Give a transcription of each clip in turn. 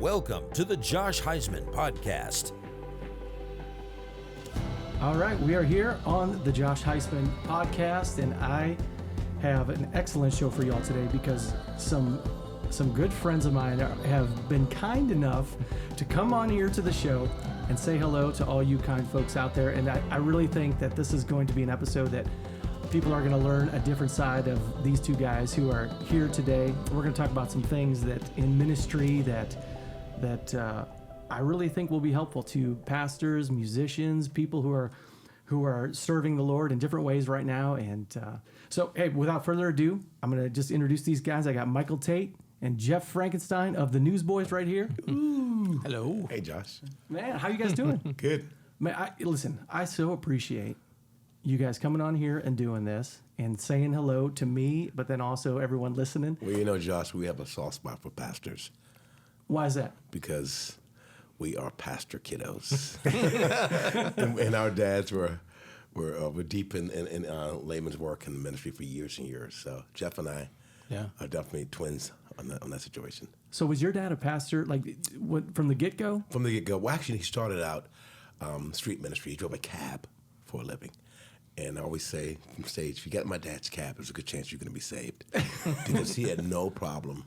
Welcome to the Josh Huisman Podcast. All right, we are here on the Josh Huisman Podcast, and I have an excellent show for y'all today because some good friends of mine have been kind enough to come on here to the show and say hello to all you kind folks out there. And I really think that this is going to be an episode that people are going to learn a different side of these two guys who are here today. We're going to talk about some things that in ministry that I really think will be helpful to pastors, musicians, people who are serving the Lord in different ways right now. And so, hey, without further ado, I'm going to just introduce these guys. I got Michael Tait and Jeff Frankenstein of the Newsboys right here. Ooh. Hello. Hey, Josh. Man, how you guys doing? Good. Man, listen, I so appreciate you guys coming on here and doing this and saying hello to me, but then also everyone listening. Well, you know, Josh, we have a soft spot for pastors. Why is that? Because we are pastor kiddos. and our dads were deep in layman's work and ministry for years and years. So Jeff and I are definitely twins on that situation. So was your dad a pastor, like from the get-go? From the get-go. Well, actually, he started out street ministry. He drove a cab for a living. And I always say from stage, if you get in my dad's cab, there's a good chance you're going to be saved. Because he had no problem,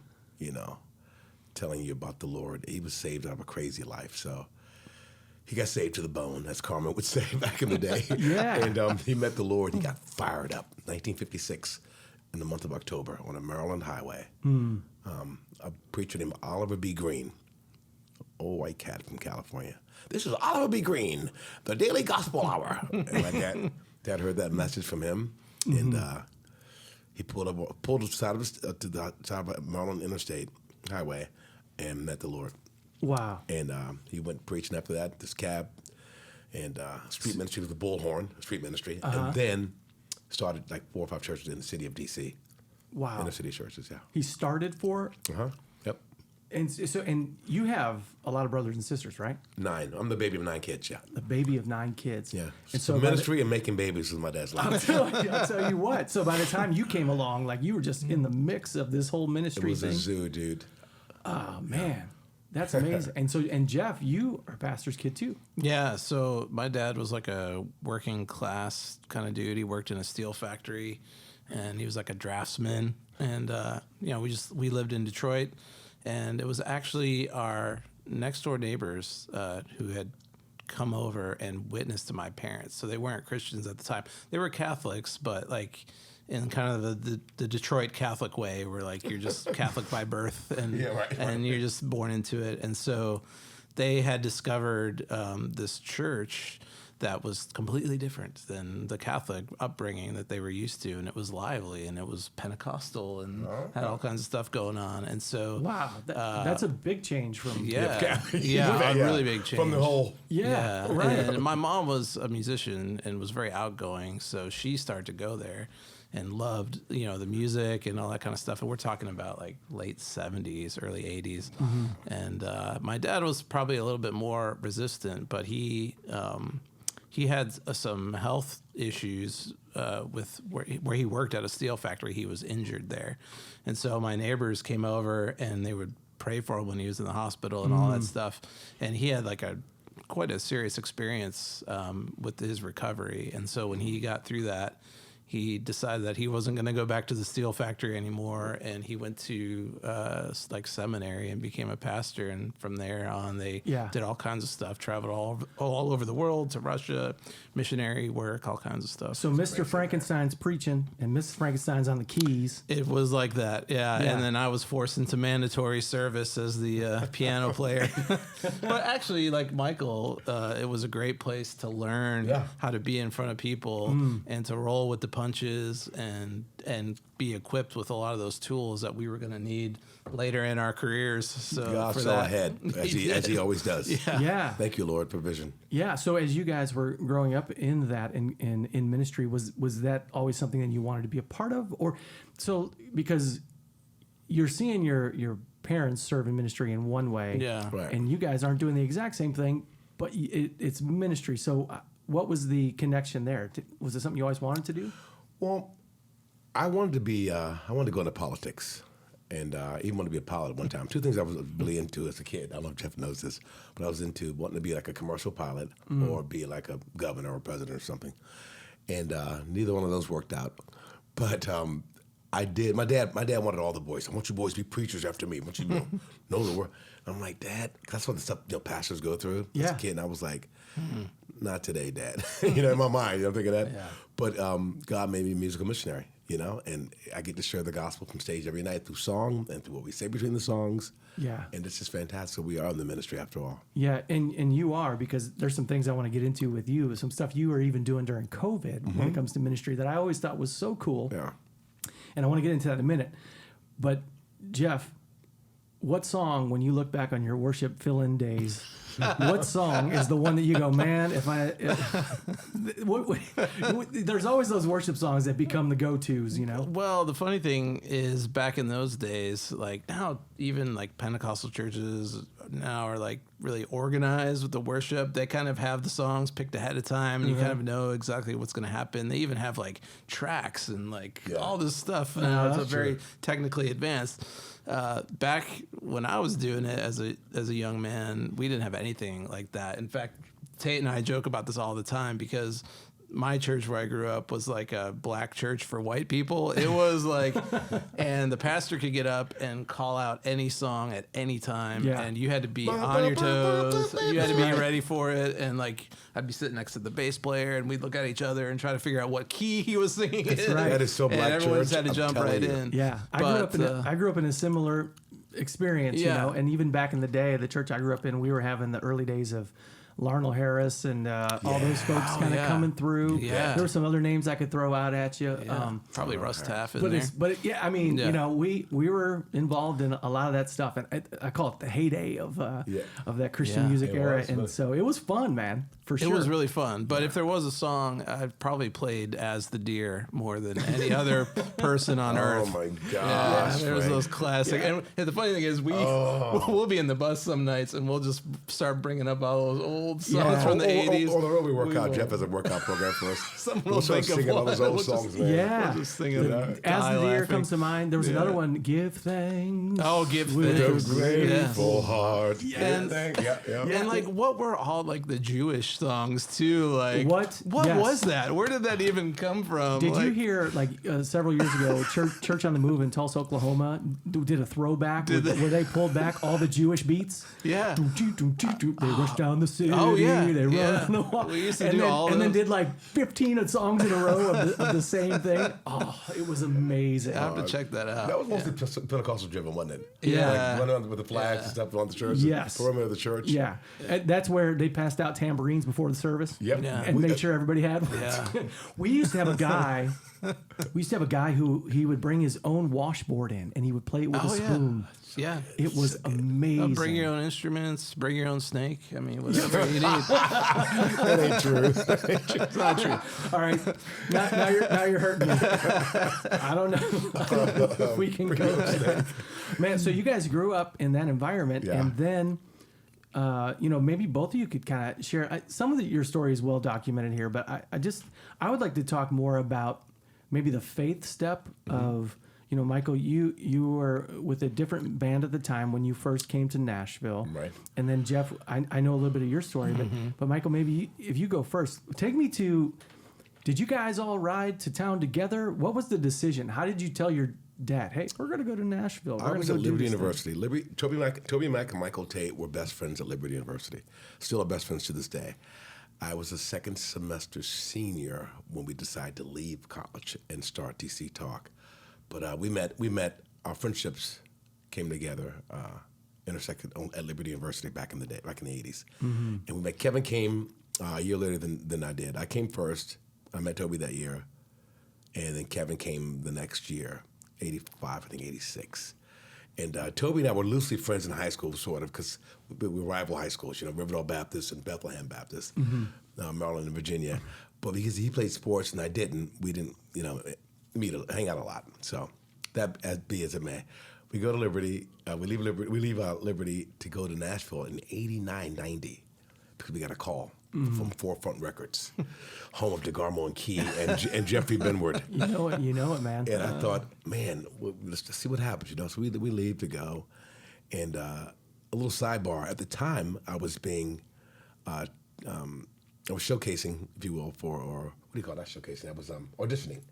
telling you about the Lord. He was saved out of a crazy life. So he got saved to the bone, as Carmen would say back in the day. Yeah. And he met the Lord. He got fired up. 1956, in the month of October, on a Maryland highway. A preacher named Oliver B. Green, old white cat from California. This is Oliver B. Green, the Daily Gospel Hour. And my dad heard that message from him, and he pulled to the side of Maryland Interstate Highway and met the Lord. Wow. And he went preaching after that, this cab, and street ministry with the bullhorn, street ministry, and then started like 4 or 5 churches in the city of D.C. Wow. Inner city churches, yeah. He started for? Yep. And you have a lot of brothers and sisters, right? 9. I'm the baby of 9 kids, yeah. The baby of 9 kids. Yeah. And so ministry and making babies was my dad's life. I'll tell you what. So by the time you came along, like you were just in the mix of this whole ministry It was thing. a zoo, dude. Oh, man. That's amazing. And Jeff, you are a pastor's kid too. Yeah, so my dad was like a working class kind of dude. He worked in a steel factory, and he was like a draftsman. And we lived in Detroit, and it was actually our next door neighbors who had come over and witnessed to my parents. So they weren't Christians at the time. They were Catholics, but like in kind of the Detroit Catholic way, where like you're just Catholic by birth and and you're just born into it. And so they had discovered this church that was completely different than the Catholic upbringing that they were used to, and it was lively and it was Pentecostal and had all kinds of stuff going on. And so wow, that's a big change from a really big change from the whole right. And my mom was a musician and was very outgoing, so she started to go there and loved the music and all that kind of stuff. And we're talking about like late 70s, early 80s. And my dad was probably a little bit more resistant, but he had some health issues with where he worked at a steel factory. He was injured there. And so my neighbors came over and they would pray for him when he was in the hospital and all that stuff. And he had like quite a serious experience with his recovery. And so when he got through that, he decided that he wasn't going to go back to the steel factory anymore, and he went to seminary and became a pastor. And from there on, they did all kinds of stuff, traveled all over the world to Russia, missionary work, all kinds of stuff. So Mr. Frankenstein's preaching, and Mrs. Frankenstein's on the keys. It was like that, yeah. And then I was forced into mandatory service as the piano player. But actually, like Michael, it was a great place to learn how to be in front of people and to roll with the punches and be equipped with a lot of those tools that we were going to need later in our careers. So God for saw that, ahead, as he always does. Yeah. Thank you, Lord, for vision. Yeah. So as you guys were growing up in that in ministry, was that always something that you wanted to be a part of, or so because you're seeing your parents serve in ministry in one way, and you guys aren't doing the exact same thing, but it's ministry. So what was the connection there? Was it something you always wanted to do? Well, I wanted to go into politics. and even wanted to be a pilot at one time. Two things I was really into as a kid. I don't know if Jeff knows this, but I was into wanting to be like a commercial pilot or be like a governor or president or something. And neither one of those worked out. But I did. My dad wanted all the boys. I want you boys to be preachers after me. I want you to know the word. I'm like, Dad, that's what the stuff pastors go through as a kid. And I was like, not today, Dad. In my mind, I'm thinking that. Yeah. But God made me a musical missionary, and I get to share the gospel from stage every night through song and through what we say between the songs. Yeah. And it's just fantastic. We are in the ministry after all. Yeah, and you are, because there's some things I want to get into with you, some stuff you were even doing during COVID when it comes to ministry that I always thought was so cool. Yeah. And I want to get into that in a minute. But Jeff, what song, when you look back on your worship fill-in days, what song is the one that you go, man, there's always those worship songs that become the go-tos, Well, the funny thing is, back in those days, like now, even like Pentecostal churches now are like really organized with the worship. They kind of have the songs picked ahead of time, and you kind of know exactly what's going to happen. They even have like tracks and like all this stuff now. It's very technically advanced. Back when I was doing it as a young man, we didn't have anything like that. In fact, Tate and I joke about this all the time, because my church where I grew up was like a black church for white people. It was like, and the pastor could get up and call out any song at any time, and you had to be on your toes. You had to be ready for it. And like, I'd be sitting next to the bass player, and we'd look at each other and try to figure out what key he was singing. That's right. That is so black church. And everyone just had to jump right in. Yeah, I grew up in a similar experience, and even back in the day, the church I grew up in, we were having the early days of Larnell Harris and all those folks kind of coming through. Yeah. There were some other names I could throw out at you. Yeah. Probably Russ Taff in but there. We were involved in a lot of that stuff, and I call it the heyday of that Christian music era, and so it was fun, man, for sure. It was really fun, but if there was a song, I've probably played As the Deer more than any other person on earth. Oh my gosh. There was those classic. And the funny thing is, we'll be in the bus some nights, and we'll just start bringing up all those old songs from the 80s. On the road we work out. Jeff has a workout program for us. Someone will think singing all those old songs, man. Yeah. We'll just sing As the Deer comes to mind. There was another one, Give Thanks. Oh, Give With Thanks. a grateful heart. And like, what were all like the Jewish songs too? Like, what Yes. was that? Where did that even come from? Did you hear, like, several years ago, Church on the Move in Tulsa, Oklahoma did a throwback where they pulled back all the Jewish beats? Yeah. They rushed down the city. Oh, yeah. They run the wall. We used to do all and then did like 15 songs in a row of the same thing. Oh, it was amazing. I have to check that out. That was mostly Pentecostal driven, wasn't it? Yeah. Like running with the flags and stuff on the church. Yes. Perimeter of the church. Yeah. And that's where they passed out tambourines before the service. Yep. Yeah. And made sure everybody had one. Yeah. We used to have a guy. Who he would bring his own washboard in, and he would play it with a spoon. Yeah. It was amazing. Bring your own instruments, bring your own snake. I mean, whatever you need. That ain't true. It's not true. All right. Now you're hurting me. I don't know if we can go there. Man, so you guys grew up in that environment, and then, maybe both of you could kind of share. Some of your story is well documented here, but I would like to talk more about maybe the faith step of, Michael, you were with a different band at the time when you first came to Nashville. Right. And then Jeff, I know a little bit of your story, but Michael, maybe if you go first, take me to, did you guys all ride to town together? What was the decision? How did you tell your dad, hey, we're going to go to Nashville? I was at Liberty University. Toby Mac and Michael Tait were best friends at Liberty University. Still are best friends to this day. I was a second semester senior when we decided to leave college and start dcTalk. But we met. Our friendships came together, intersected at Liberty University back in the 80s. And we met. Kevin came a year later than I did. I came first. I met Toby that year, and then Kevin came the next year, 85, I think 86. And Toby and I were loosely friends in high school, sort of, because we were rival high schools, Riverdale Baptist and Bethlehem Baptist, Maryland and Virginia. But because he played sports and I didn't, we didn't, hang out a lot. So that be as it may. We go to Liberty. We leave Liberty to go to Nashville in 89, 90 because we got a call. from Forefront Records, home of DeGarmo and Key and Jeffrey Benward. You know it, man. And I thought, man, let's see what happens, you know. So we leave to go, and a little sidebar. At the time, I was being, I was showcasing, if you will, or what do you call that showcasing? I was auditioning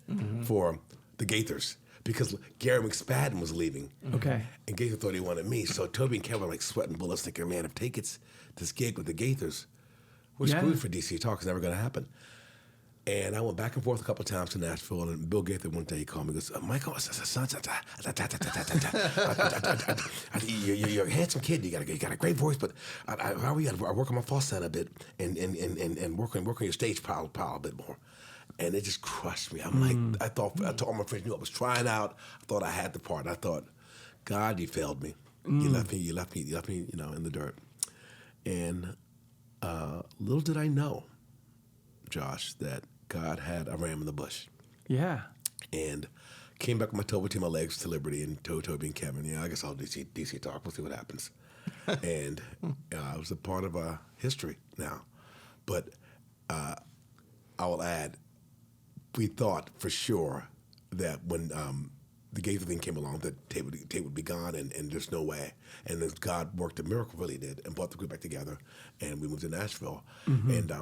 for the Gaithers because Gary McSpadden was leaving. Okay. And Gaither thought he wanted me, so Toby and Kevin were like sweating bullets, thinking, man, if Tait gets this gig with the Gaithers, we're screwed for dcTalk. It's never going to happen. And I went back and forth a couple of times to Nashville, and Bill Gaither one day he called me and goes, Michael, you're a handsome kid. You got a great voice, but I work on my falsetto a bit and work on your stage power a bit more. And it just crushed me. I'm like, I told all my friends, knew I was trying out. I thought I had the part. I thought, God, you failed me. You left me, you know, in the dirt. And little did I know, Josh, that God had a ram in the bush. Yeah. And came back with my toe between my legs to Liberty and Toby and Kevin. I guess I'll dcTalk. We'll see what happens. And I was a part of history now. But I will add, we thought for sure that when the Gaither thing came along, that Tait would be gone, and there's no way. And then God worked a miracle, really did, and brought the group back together, and we moved to Nashville. And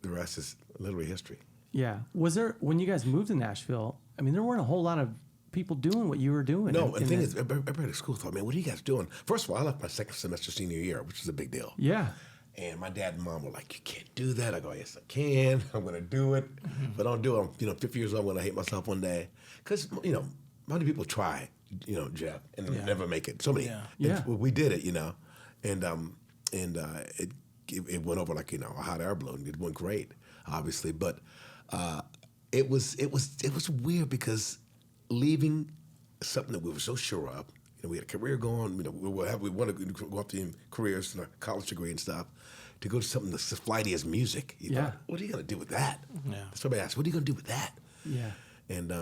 the rest is literally history. Yeah. Was there, when you guys moved to Nashville, I mean, there weren't a whole lot of people doing what you were doing. No, and the thing is, everybody at school thought, man, what are you guys doing? First of all, I left my second semester senior year, which was a big deal. Yeah. And my dad and mom were like, you can't do that. I go, yes, I can. I'm going to do it. If I don't do it, I'm 50 years old, I'm going to hate myself one day. Because, how many people try, Jeff, and never make it? So many. Yeah. We did it, and it went over like, a hot air balloon. It went great, obviously. But it was weird because leaving something that we were so sure of, we had a career going, we wanted to go up to careers and a college degree and stuff, to go to something that's as flighty as music. You thought, what are you going to do with that? Yeah. Somebody asked, what are you going to do with that? Yeah. And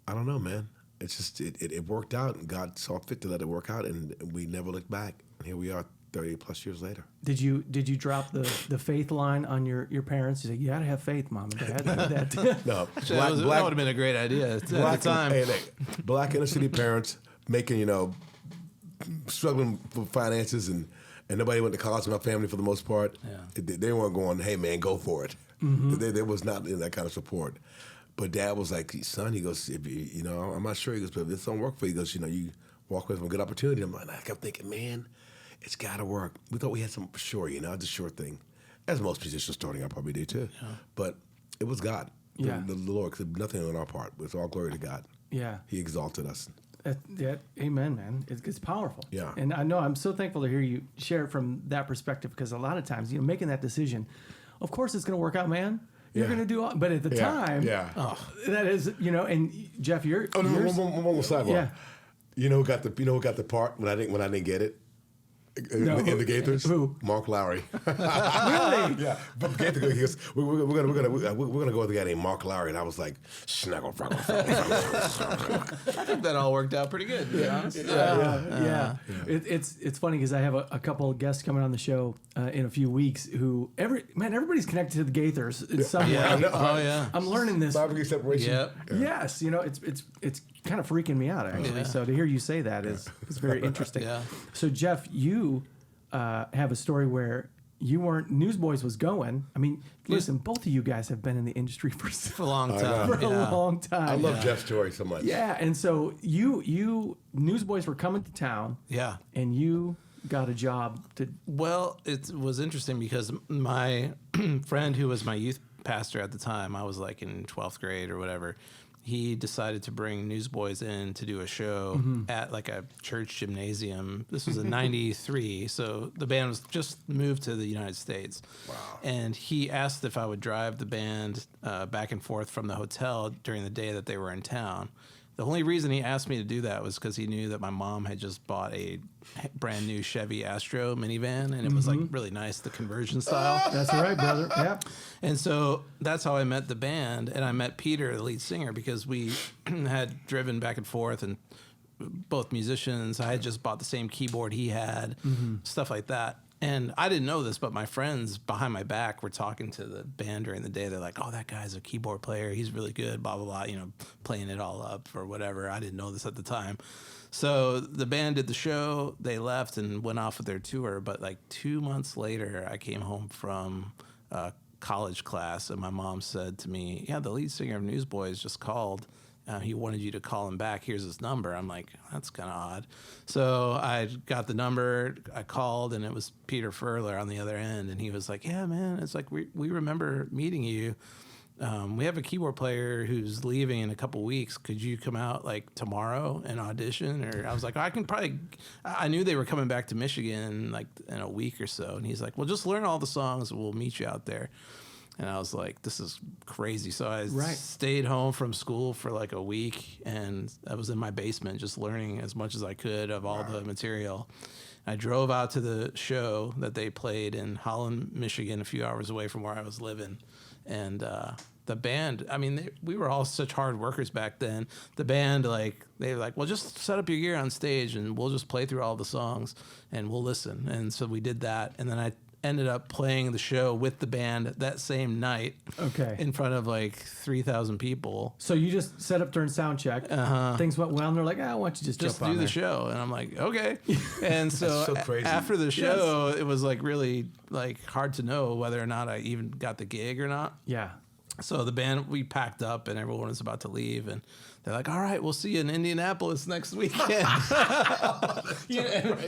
I don't know, man. It's just, it worked out, and God saw fit to let it work out, and we never looked back. And here we are 30 plus years later. Did you drop the faith line on your parents? You said, you got to have faith, Mom and Dad. That. No. That would have been a great idea at the time. Black inner city parents making, struggling for finances, and nobody went to college in my family for the most part. Yeah. They weren't going, hey, man, go for it. There was not that kind of support. But Dad was like, son, he goes, if I'm not sure. He goes, but if this don't work for you, he goes, you walk away from a good opportunity. I'm like, I kept thinking, man, it's got to work. We thought we had something for sure, it's a sure thing. As most musicians starting out probably do too. Yeah. But it was God, the Lord, because nothing on our part. It's all glory to God. Yeah. He exalted us. Amen, man. It's powerful. Yeah. And I know I'm so thankful to hear you share it from that perspective, because a lot of times, making that decision, of course it's going to work out, man. You're going to do all, but at the time, that is, and Jeff, you're. Oh, no, one more sidebar. Yeah. You know who got the part when I didn't get it? In the Gaithers? Who? Mark Lowry. Really? Yeah. But Gaither, he goes, we're gonna go with a guy named Mark Lowry, and I was like, snuggle. I think that all worked out pretty good, to be honest. Yeah. It's funny because I have a couple of guests coming on the show in a few weeks who everybody's connected to the Gaithers in some way. Yeah. I'm learning this. 5 degree separation. Yep. Yes, it's kind of freaking me out actually. So to hear you say that is very interesting. Yeah. So Jeff, you have a story where you weren't, Newsboys was going. I mean, listen, both of you guys have been in the industry for a long time. For a long time. I love Jeff's story so much. Yeah, and so you Newsboys were coming to town. Yeah. And you got a job to. Well, it was interesting because my friend who was my youth pastor at the time, I was like in 12th grade or whatever, he decided to bring Newsboys in to do a show at like a church gymnasium. This was in 93, so the band was just moved to the United States. Wow. And he asked if I would drive the band back and forth from the hotel during the day that they were in town. The only reason he asked me to do that was because he knew that my mom had just bought a brand new Chevy Astro minivan, and it was like really nice, the conversion style. That's right, brother. Yeah. And so that's how I met the band, and I met Peter, the lead singer, because we had driven back and forth, and both musicians. I had just bought the same keyboard he had, stuff like that. And I didn't know this, but my friends behind my back were talking to the band during the day. They're like, "Oh, that guy's a keyboard player. He's really good, blah, blah, blah," playing it all up or whatever. I didn't know this at the time. So the band did the show. They left and went off with their tour. But like 2 months later, I came home from college class, and my mom said to me, "Yeah, the lead singer of Newsboys just called. He wanted you to call him back. Here's his number." I'm like, that's kind of odd. So I got the number. I called, and it was Peter Furler on the other end. And he was like, "Yeah, man, it's like we remember meeting you. We have a keyboard player who's leaving in a couple weeks. Could you come out like tomorrow and audition?" Or I was like, I can probably. I knew they were coming back to Michigan like in a week or so. And he's like, "Well, just learn all the songs, and we'll meet you out there." And I was like, this is crazy. So I stayed home from school for like a week, and I was in my basement just learning as much as I could of all the material. I drove out to the show that they played in Holland, Michigan, a few hours away from where I was living. And the band, I mean, we were all such hard workers back then. The band, they were like, "Well, just set up your gear on stage, and we'll just play through all the songs, and we'll listen." And so we did that. And then I ended up playing the show with the band that same night. Okay. In front of like 3,000 people. So you just set up during sound check. Things went well, and they're like, "Ah, why don't you just jump on do there?" the show?" And I'm like, "Okay." And so, so crazy. After the show, it was like really like hard to know whether or not I even got the gig or not. Yeah. So the band, we packed up, and everyone was about to leave, and they're like, "All right, we'll see you in Indianapolis next weekend."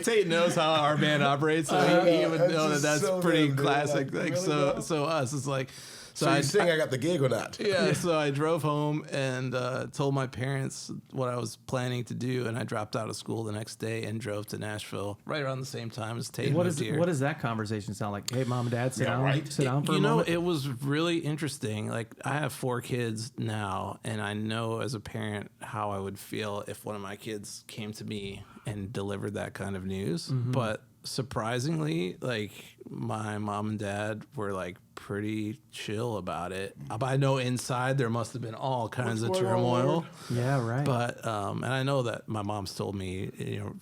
Tait knows how our band operates, so he would know that's so pretty good, classic. Like, really so us, it's like. So you saying I got the gig or not? Yeah, so I drove home and told my parents what I was planning to do, and I dropped out of school the next day and drove to Nashville right around the same time as Tait moved here. What does that conversation sound like? Hey, Mom and Dad, sit down for a moment. It was really interesting. Like, I have 4 kids now, and I know as a parent how I would feel if one of my kids came to me and delivered that kind of news. Mm-hmm. But surprisingly, like, my mom and dad were like pretty chill about it. But I know inside there must have been all kinds of turmoil. Yeah, right. But and I know that my mom's told me,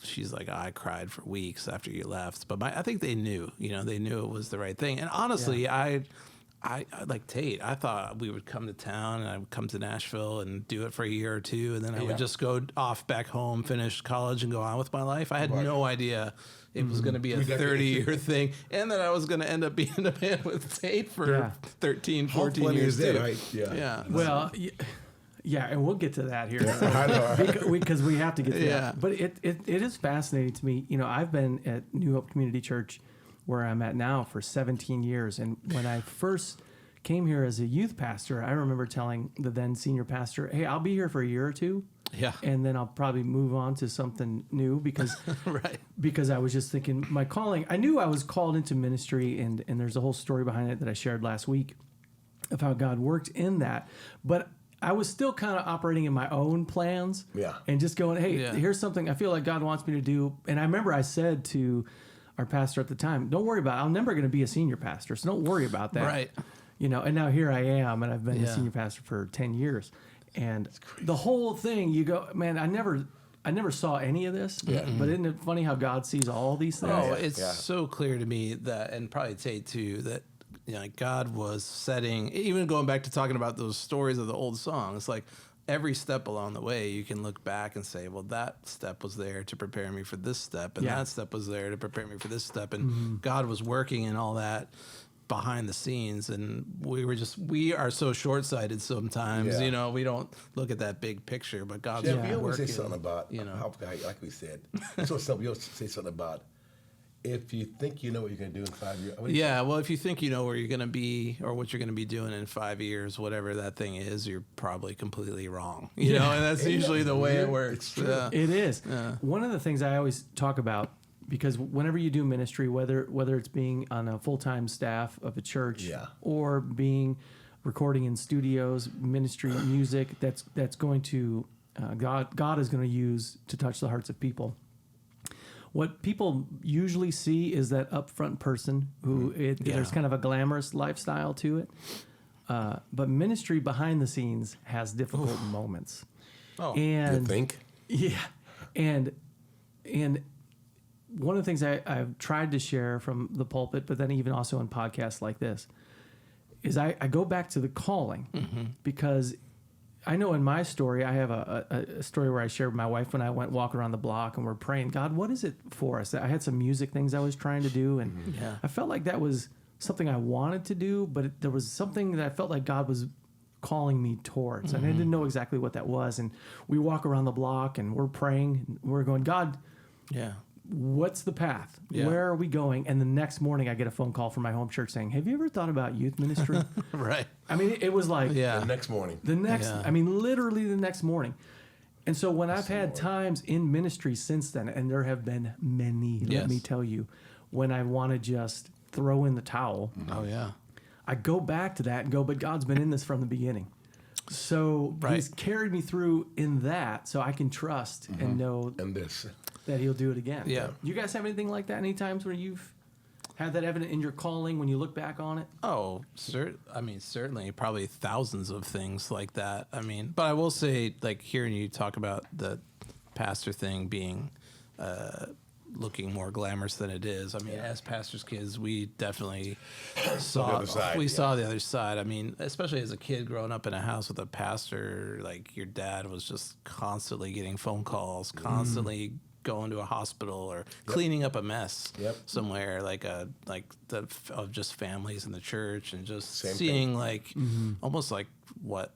she's like, "I cried for weeks after you left." But I think they knew, they knew it was the right thing. And honestly, I like Tait. I thought we would come to town, and I would come to Nashville and do it for a year or two, and then I would just go off back home, finish college, and go on with my life. I had no idea it was going to be a 30-year thing, and that I was going to end up being in a band with Tait for 13, 14 years too. Right? Yeah. Well, yeah, and we'll get to that here. Because we have to get to that. But it is fascinating to me. I've been at New Hope Community Church, where I'm at now, for 17 years. And when I first came here as a youth pastor, I remember telling the then senior pastor, "Hey, I'll be here for a year or two. Yeah. And then I'll probably move on to something new," because because I was just thinking my calling. I knew I was called into ministry, and there's a whole story behind it that I shared last week of how God worked in that. But I was still kind of operating in my own plans. Yeah. And just going, "Hey, here's something I feel like God wants me to do." And I remember I said to our pastor at the time, "Don't worry about it. I'm never going to be a senior pastor, so don't worry about that." Right. And now here I am, and I've been a senior pastor for 10 years. And the whole thing, you go, man, I never saw any of this. Yeah. But isn't it funny how God sees all these things? Oh, it's so clear to me that, and probably Tait too, that God was setting, even going back to talking about those stories of the old songs, like every step along the way, you can look back and say, well, that step was there to prepare me for this step, and that step was there to prepare me for this step. And God was working in all that behind the scenes, and we are so short-sighted sometimes. We don't look at that big picture, but God's working. You always say working, something about how, like we said. So you always say something about, if you think you know what you're going to do in 5 years. Well, if you think you know where you're going to be or what you're going to be doing in 5 years, whatever that thing is, you're probably completely wrong. And that's usually the way it works. It is. One of the things I always talk about, because whenever you do ministry, whether it's being on a full-time staff of a church or being recording in studios, ministry, music, that's going to God is going to use to touch the hearts of people. What people usually see is that upfront person who there's kind of a glamorous lifestyle to it, but ministry behind the scenes has difficult moments. Oh, and you think? Yeah, and one of the things I've tried to share from the pulpit, but then even also in podcasts like this, is I go back to the calling, because I know in my story, I have a story where I shared with my wife when I went walking around the block and we're praying, God, what is it for us? I had some music things I was trying to do, and I felt like that was something I wanted to do, but there was something that I felt like God was calling me towards, and I didn't know exactly what that was. And we walk around the block and we're praying, and we're going, God, what's the path? Where are we going? And the next morning I get a phone call from my home church saying, have you ever thought about youth ministry? Right. I mean, it was like The next morning. I mean, literally the next morning. And so when I've had times in ministry since then, and there have been many, let me tell you, when I want to just throw in the towel. Oh, yeah. I go back to that and go, but God's been in this from the beginning. So he's carried me through in that, so I can trust and know that he'll do it again. Yeah. You guys have anything like that? Any times where you've had that evident in your calling when you look back on it? Oh, certainly, probably thousands of things like that. I mean, but I will say, like, hearing you talk about the pastor thing being looking more glamorous than it is. I mean, as pastors' kids, we definitely saw the other side. I mean, especially as a kid growing up in a house with a pastor, like your dad was just constantly getting phone calls, constantly going to a hospital or cleaning up a mess somewhere, of just families in the church, and just seeing like almost like what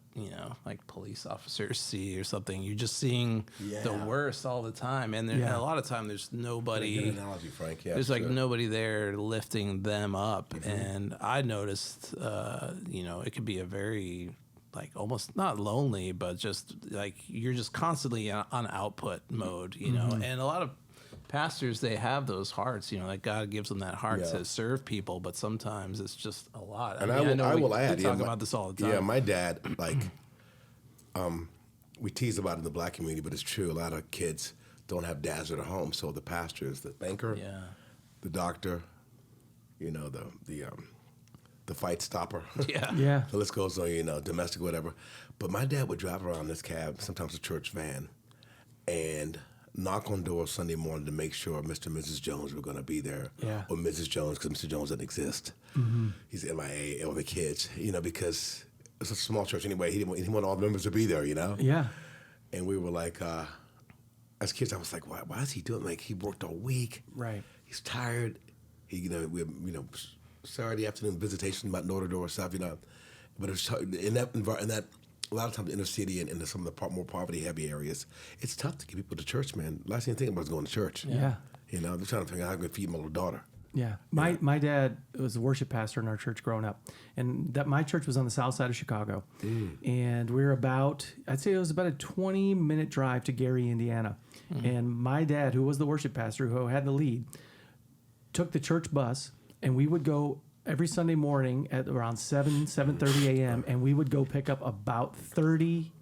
like police officers see or something. You're just seeing the worst all the time, and a lot of time there's nobody. Good analogy, Frank. Yeah, there's like nobody there lifting them up, and I noticed, it could be a very like almost not lonely, but just like you're just constantly on output mode, and a lot of pastors, they have those hearts, like God gives them that heart to serve people, but sometimes it's just a lot. And I will add, we talk about this all the time. Yeah, my dad, like, we tease about it in the black community, but it's true. A lot of kids don't have dads at home, so the pastor is the banker, the doctor, the fight stopper. Yeah. The list goes on, domestic, whatever. But my dad would drive around in this cab, sometimes a church van, and knock on doors Sunday morning to make sure Mr. and Mrs. Jones were going to be there, or Mrs. Jones, because Mr. Jones doesn't exist. He's MIA, or the kids, because it's a small church anyway. He didn't want all the members to be there, Yeah. And we were like, as kids, I was like, why is he doing? Like, he worked all week. Right. He's tired. He, Saturday afternoon visitation about door-to-door stuff, But it's in that a lot of times inner city and in some of the more poverty-heavy areas, it's tough to get people to church, man. Last thing you think about is going to church. Yeah. They're trying to figure out how to feed my little daughter. Yeah. My dad was a worship pastor in our church growing up, and that my church was on the south side of Chicago, and we were I'd say it was about a 20-minute drive to Gary, Indiana. And my dad, who was the worship pastor, who had the lead, took the church bus, and we would go every Sunday morning at around 7:30 a.m., and we would go pick up about 30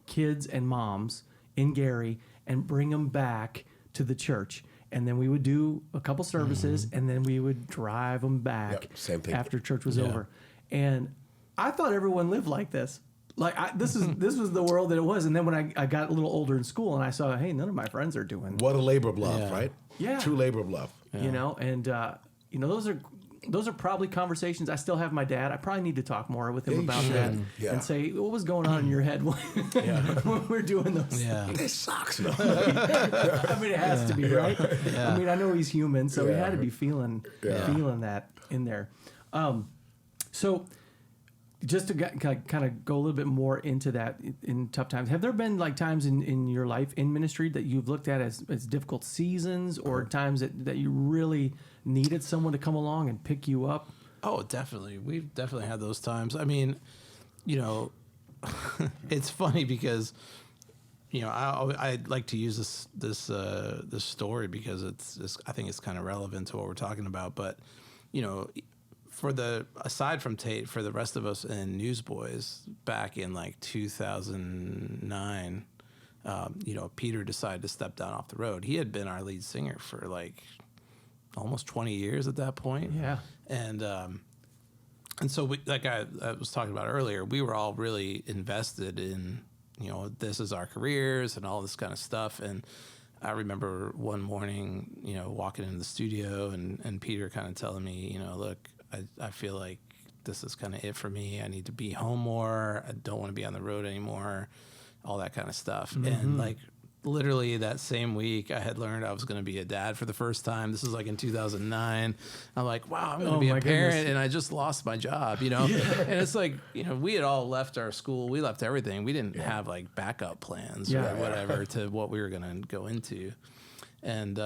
kids and moms in Gary and bring them back to the church. And then we would do a couple services, and then we would drive them back after church was over. And I thought everyone lived like this. Like this was the world that it was. And then when I got a little older in school, and I saw, hey, none of my friends are doing. What a labor of love, right? Yeah, true labor of love. And those are probably conversations I still have with my dad. I probably need to talk more with him about that and say, what was going on in your head when we're doing those things? This sucks, man. I mean, it has to be, right? I mean, I know he's human, so he had to be feeling that in there. So just to kind of go a little bit more into that in tough times, have there been like times in your life in ministry that you've looked at as difficult seasons, or times that you really needed someone to come along and pick you up? Oh, definitely. We've definitely had those times. I mean, it's funny because, I like to use this story because I think it's kind of relevant to what we're talking about. But, aside from Tait, for the rest of us in Newsboys back in like 2009, Peter decided to step down off the road. He had been our lead singer for like almost 20 years at that point. Yeah. And so we, like I was talking about earlier, we were all really invested in, this is our careers and all this kind of stuff. And I remember one morning, walking into the studio and Peter kind of telling me, look, I feel like this is kind of it for me. I need to be home more. I don't want to be on the road anymore, all that kind of stuff. And like literally that same week I had learned I was going to be a dad for the first time. This was like in 2009. I'm like, wow, I'm going to be a parent. Goodness. And I just lost my job, And it's like, we had all left our school. We left everything. We didn't have like backup plans or whatever to what we were going to go into. And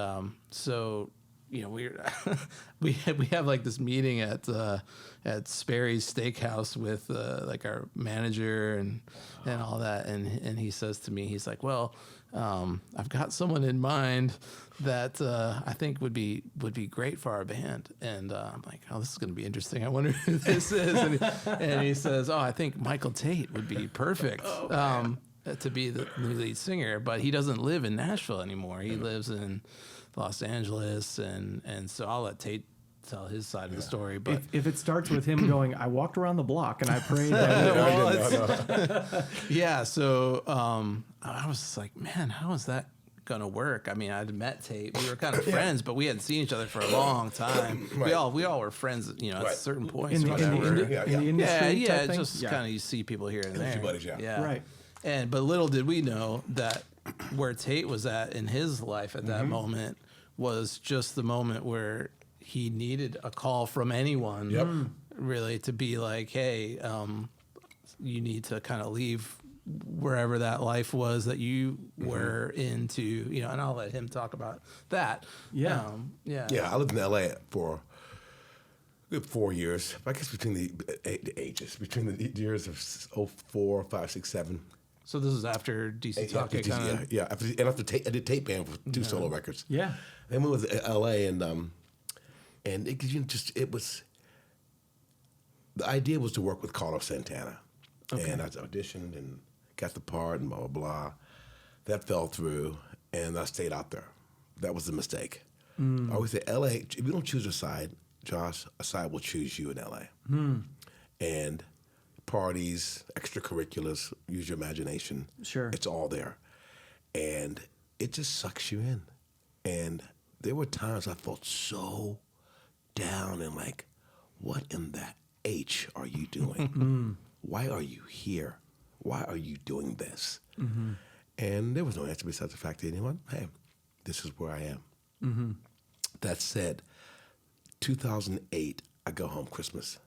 so, we have like this meeting at Sperry's Steakhouse with like our manager and all that. And he says to me, he's like, well, I've got someone in mind that I think would be great for our band. And I'm like, oh, this is going to be interesting. I wonder who this is. And he says, oh, I think Michael Tait would be perfect to be the new lead singer. But he doesn't live in Nashville anymore. He lives in Los Angeles. And so I'll let Tait tell his side of the story. But if it starts with him going, I walked around the block and I prayed that yeah, so I was just like, man, how is that gonna work? I mean, I'd met Tait, we were kind of friends, but we hadn't seen each other for a long time. We all were friends, at certain points. In the industry, it's just kind of you see people here and there. Yeah, right. But little did we know that where Tait was at in his life at that moment was just the moment where he needed a call from anyone, really, to be like, hey, you need to kind of leave wherever that life was that you were into, and I'll let him talk about that. Yeah. I lived in LA for a good 4 years. I guess between the years of 04, 5, 6, 7. So this is after dcTalk. After Tait, I did Tait Band for 2 solo records. Yeah. Then we was in LA and it was, the idea was to work with Carlos Santana. Okay. And I auditioned and got the part and blah, blah, blah. That fell through, and I stayed out there. That was the mistake. I always say, LA, if you don't choose a side, Josh, a side will choose you in LA. And parties, extracurriculars, use your imagination. Sure. It's all there. And it just sucks you in. And there were times I felt so down and like, what in the H are you doing? Why are you here? Why are you doing this? And there was no answer besides the fact that anyone, hey, this is where I am. That said, 2008, I go home Christmas.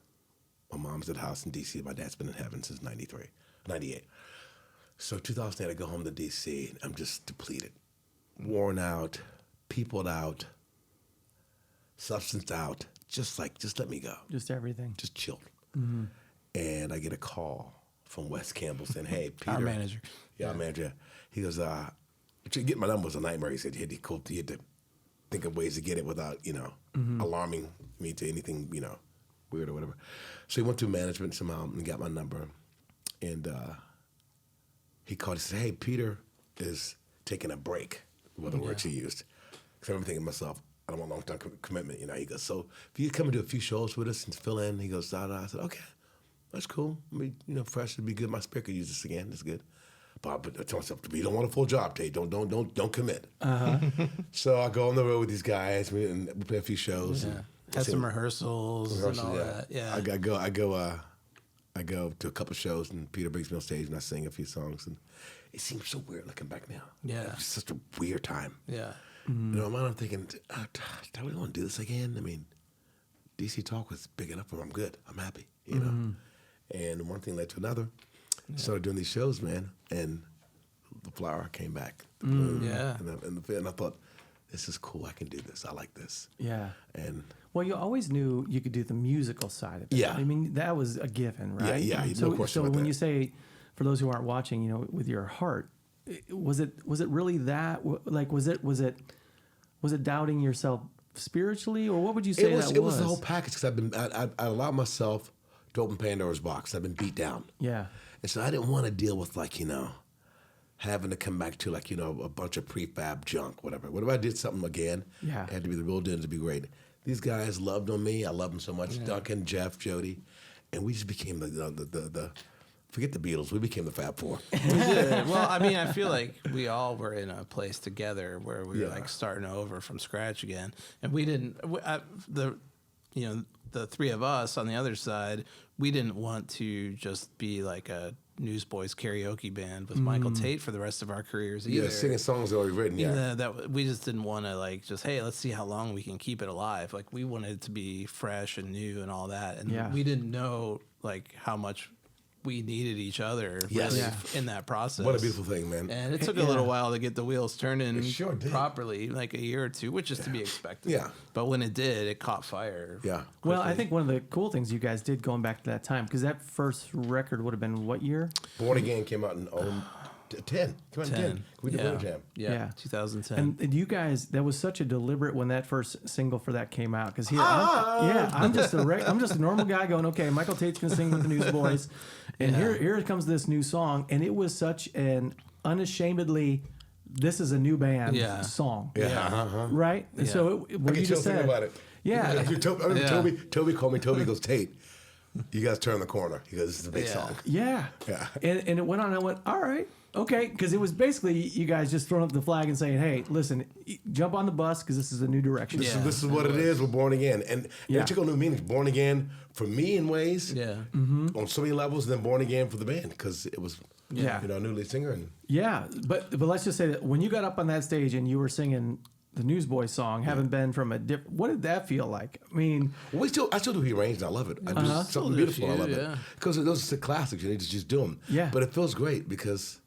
My mom's at the house in D.C. My dad's been in heaven since 98. So 2008, I go home to D.C. and I'm just depleted, worn out, peopled out, substance out, just let me go. Just everything. Just chill. And I get a call from Wes Campbell saying, hey, Peter. Our manager. Yeah, our manager. He goes, getting my number was a nightmare. He said he had to think of ways to get it without, alarming me to anything, weird or whatever. So he went through management somehow and got my number. And he called and said, hey, Peter is taking a break, were the words he used. Because I'm thinking to myself, I don't want long-term commitment, He goes, so if you come and do a few shows with us and fill in, he goes, da. I said, okay, that's cool. I mean, fresh would be good. My spirit could use this again. That's good. But I tell myself, you don't want a full job, Tate. Don't commit. So I go on the road with these guys, and we play a few shows. Yeah. Had some rehearsals and all that. Yeah. I go to a couple shows, and Peter brings me on stage, and I sing a few songs, and it seems so weird looking back now. Yeah. It was such a weird time. Yeah. I'm thinking, do I really want to do this again? I mean, dcTalk was big enough where I'm good. I'm happy, And one thing led to another. Yeah. Started doing these shows, man, and the flower came back. The bloom, and I thought, this is cool. I can do this. I like this. Yeah. And well, you always knew you could do the musical side of it. Yeah. I mean, that was a given, right? Yeah. No question about when that. you say, for those who aren't watching, with your heart, was it really that? Like, was it doubting yourself spiritually, or what would you say it was the whole package, because I allowed myself to open Pandora's box. I've been beat down. Yeah. And so I didn't want to deal with having to come back to a bunch of prefab junk, whatever. What if I did something again? Yeah. It had to be the real deal to be great. These guys loved on me. I loved them so much. Yeah. Duncan, Jeff, Jody. And we just became the Forget the Beatles. We became the Fab Four. We did. Well, I mean, I feel like we all were in a place together where we were like starting over from scratch again, and we didn't. The three of us on the other side, we didn't want to just be like a Newsboys karaoke band with Michael Tait for the rest of our careers either. Yeah, singing songs already written. Yeah, that we just didn't want to like just hey, let's see how long we can keep it alive. Like we wanted it to be fresh and new and all that, and we didn't know like how much we needed each other really in that process. What a beautiful thing, man. And it took a little while to get the wheels turning properly, like a year or two, which is to be expected. Yeah. But when it did, it caught fire. Yeah. quickly. Well, I think one of the cool things you guys did going back to that time, because that first record would have been what year? Born Again came out in 10. Come on, 10. We did Winter Jam. Yeah, 2010. And you guys, that was such a deliberate when that first single for that came out. Because I'm just a normal guy going, okay, Michael Tait's gonna sing with the Newsboys, and here comes this new song, and it was such an unashamedly, this is a new band song. Right. And so what you just said about it. Yeah. Toby called me. Toby goes, Tait, you guys turn the corner. He goes, this is a big song. Yeah. And it went on. I went, all right. Okay, because it was basically you guys just throwing up the flag and saying, "Hey, listen, jump on the bus because this is a new direction." This is what it is. We're born again, and it took on new meanings. Born again for me in ways, on so many levels. Then born again for the band because it was, a new lead singer. And but let's just say that when you got up on that stage and you were singing the Newsboys song, having been from a different, what did that feel like? I mean, I still do he arranged, and I love it. I do something beautiful. I love it because those are the classics. You need to just do them. Yeah, but it feels great because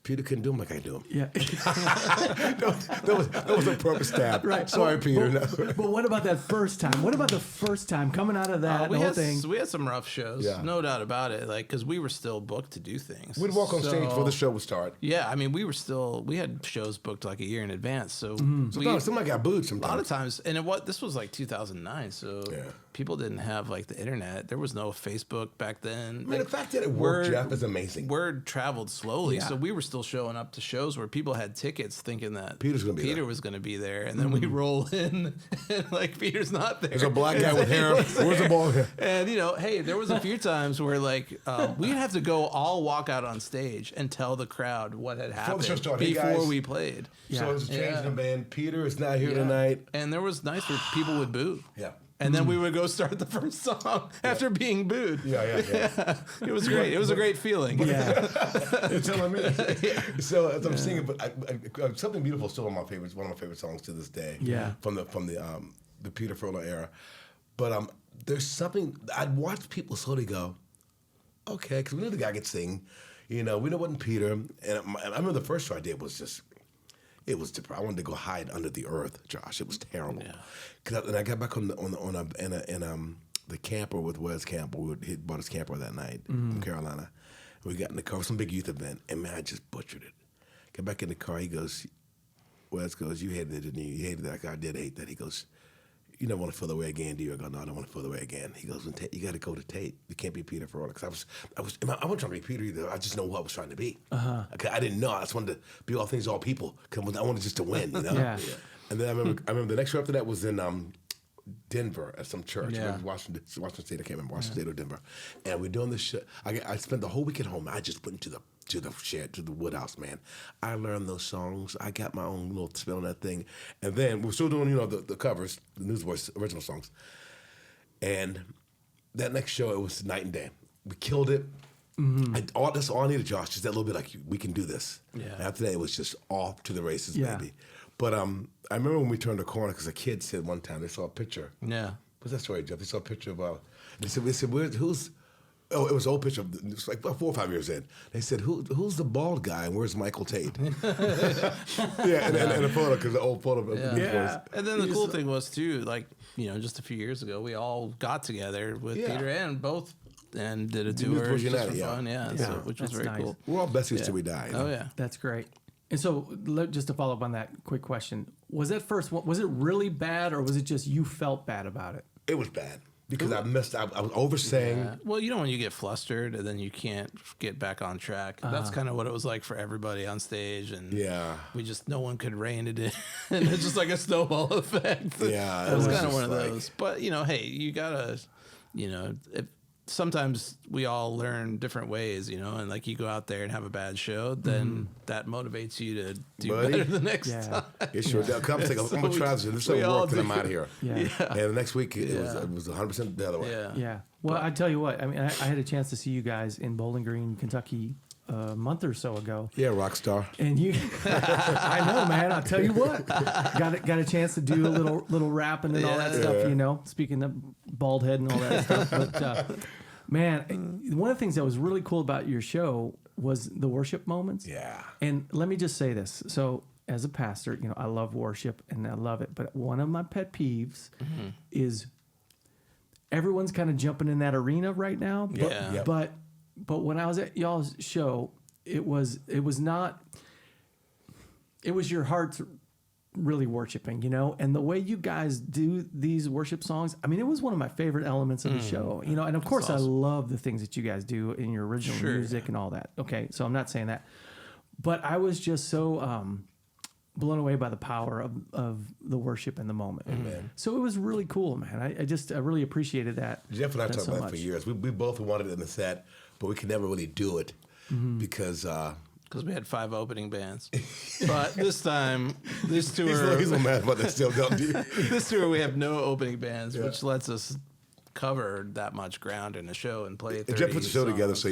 Peter couldn't do them like I do them. Yeah. that was a purpose stab. Right. Sorry, Peter. But what about that first time? What about the first time coming out of that whole thing? We had some rough shows, no doubt about it. Like, because we were still booked to do things. We'd walk on stage before the show would start. Yeah, I mean, we had shows booked like a year in advance. So somebody got booed sometimes. A lot of times, and this was like 2009, so people didn't have like the internet. There was no Facebook back then. I mean, the fact that it worked, Jeff, is amazing. Word traveled slowly, so we were still showing up to shows where people had tickets thinking that Peter was going to be there, and then we roll in and like Peter's not there. There's a black guy with hair. Where's the ball? And hey, there was a few times where like we'd have to go all walk out on stage and tell the crowd what had happened before we played. So it was a change in the band. Peter is not here tonight. And there was nights where people would boo. Yeah. And then we would go start the first song after being booed. Yeah. It was great. It was a great feeling. Yeah. You're telling me. So as I'm singing, but Something Beautiful is still one of my favorite songs to this day. Yeah. From the Peter Furler era. But there's something, I'd watch people slowly go, okay, because we knew the guy could sing. We know it wasn't Peter. And I remember the first show I did was just, it was different. I wanted to go hide under the earth, Josh. It was terrible. Yeah. And I got back on the camper with Wes Campbell. He bought his camper that night from Carolina. We got in the car for some big youth event, and man, I just butchered it. Got back in the car. He goes, Wes goes, you hated it, didn't you? You hated that. I did hate that. He goes, you never want to feel the way again, do you? I go, no, I don't want to feel the way again. He goes, you got to go to Tait. You can't be Peter Furler. Because I wasn't trying to be Peter either. I just know who I was trying to be. I didn't know. I just wanted to be all things, all people. Because I wanted just to win, Yeah. And then I remember the next show after that was in Denver at some church. Yeah. Washington State. I can't remember Washington State or Denver. And we're doing this show. I spent the whole week at home. I just went into the shed, to the woodhouse, man. I learned those songs. I got my own little spin on that thing. And then we're still doing, the covers, the Newsboys original songs. And that next show, it was night and day. We killed it. That's all I needed, Josh, just that little bit like, we can do this. Yeah. And after that, it was just off to the races, baby. But I remember when we turned the corner, because a kid said one time, they saw a picture. Yeah. What's that story, Jeff? They saw a picture of, they said, who's... Oh, it was an old picture. It was like 4 or 5 years in. They said, "Who's the bald guy and where's Michael Tait?" And a photo, because the old photo. And then the cool thing was too, like just a few years ago, we all got together with Peter and both and did a tour just for fun. So, which was very cool. We're all besties till we die. Oh yeah, that's great. And so, just to follow up on that quick question, was it really bad, or was it just you felt bad about it? It was bad. Because I was oversaying. Yeah. Well, when you get flustered and then you can't get back on track. That's kind of what it was like for everybody on stage. And no one could rein it in. And it's just like a snowball effect. Yeah. It was kind of one of those. But, hey, you got to, sometimes we all learn different ways, and like you go out there and have a bad show, then that motivates you to do better the next time. It sure does. Come take I'm a traveler. This doesn't work, then I'm out of here. Yeah. And the next week, it was 100% the other way. Yeah. Well, I tell you what. I mean, I had a chance to see you guys in Bowling Green, Kentucky, a month or so ago. Yeah, rock star. And you, I know, man. I'll tell you what. Got a chance to do a little rapping and all that stuff. Speaking of bald head and all that stuff. But man, one of the things that was really cool about your show was the worship moments. Yeah. And let me just say this. So, as a pastor, I love worship and I love it. But one of my pet peeves is everyone's kind of jumping in that arena right now. But, but when I was at y'all's show, it was your heart really worshiping, and the way you guys do these worship songs. I mean, it was one of my favorite elements of the show, and of course awesome. I love the things that you guys do in your original music and all that. Okay. So I'm not saying that, but I was just so, blown away by the power of the worship in the moment. Amen. So it was really cool, man. I really appreciated that. Jeff and I talked so about it much. for years. We both wanted it in the set, but we could never really do it because we had 5 opening bands. But this time, this tour... He's mad, but they still don't do This tour, we have no opening bands, which lets us cover that much ground in a show and play 30 Jeff put the show songs. together, so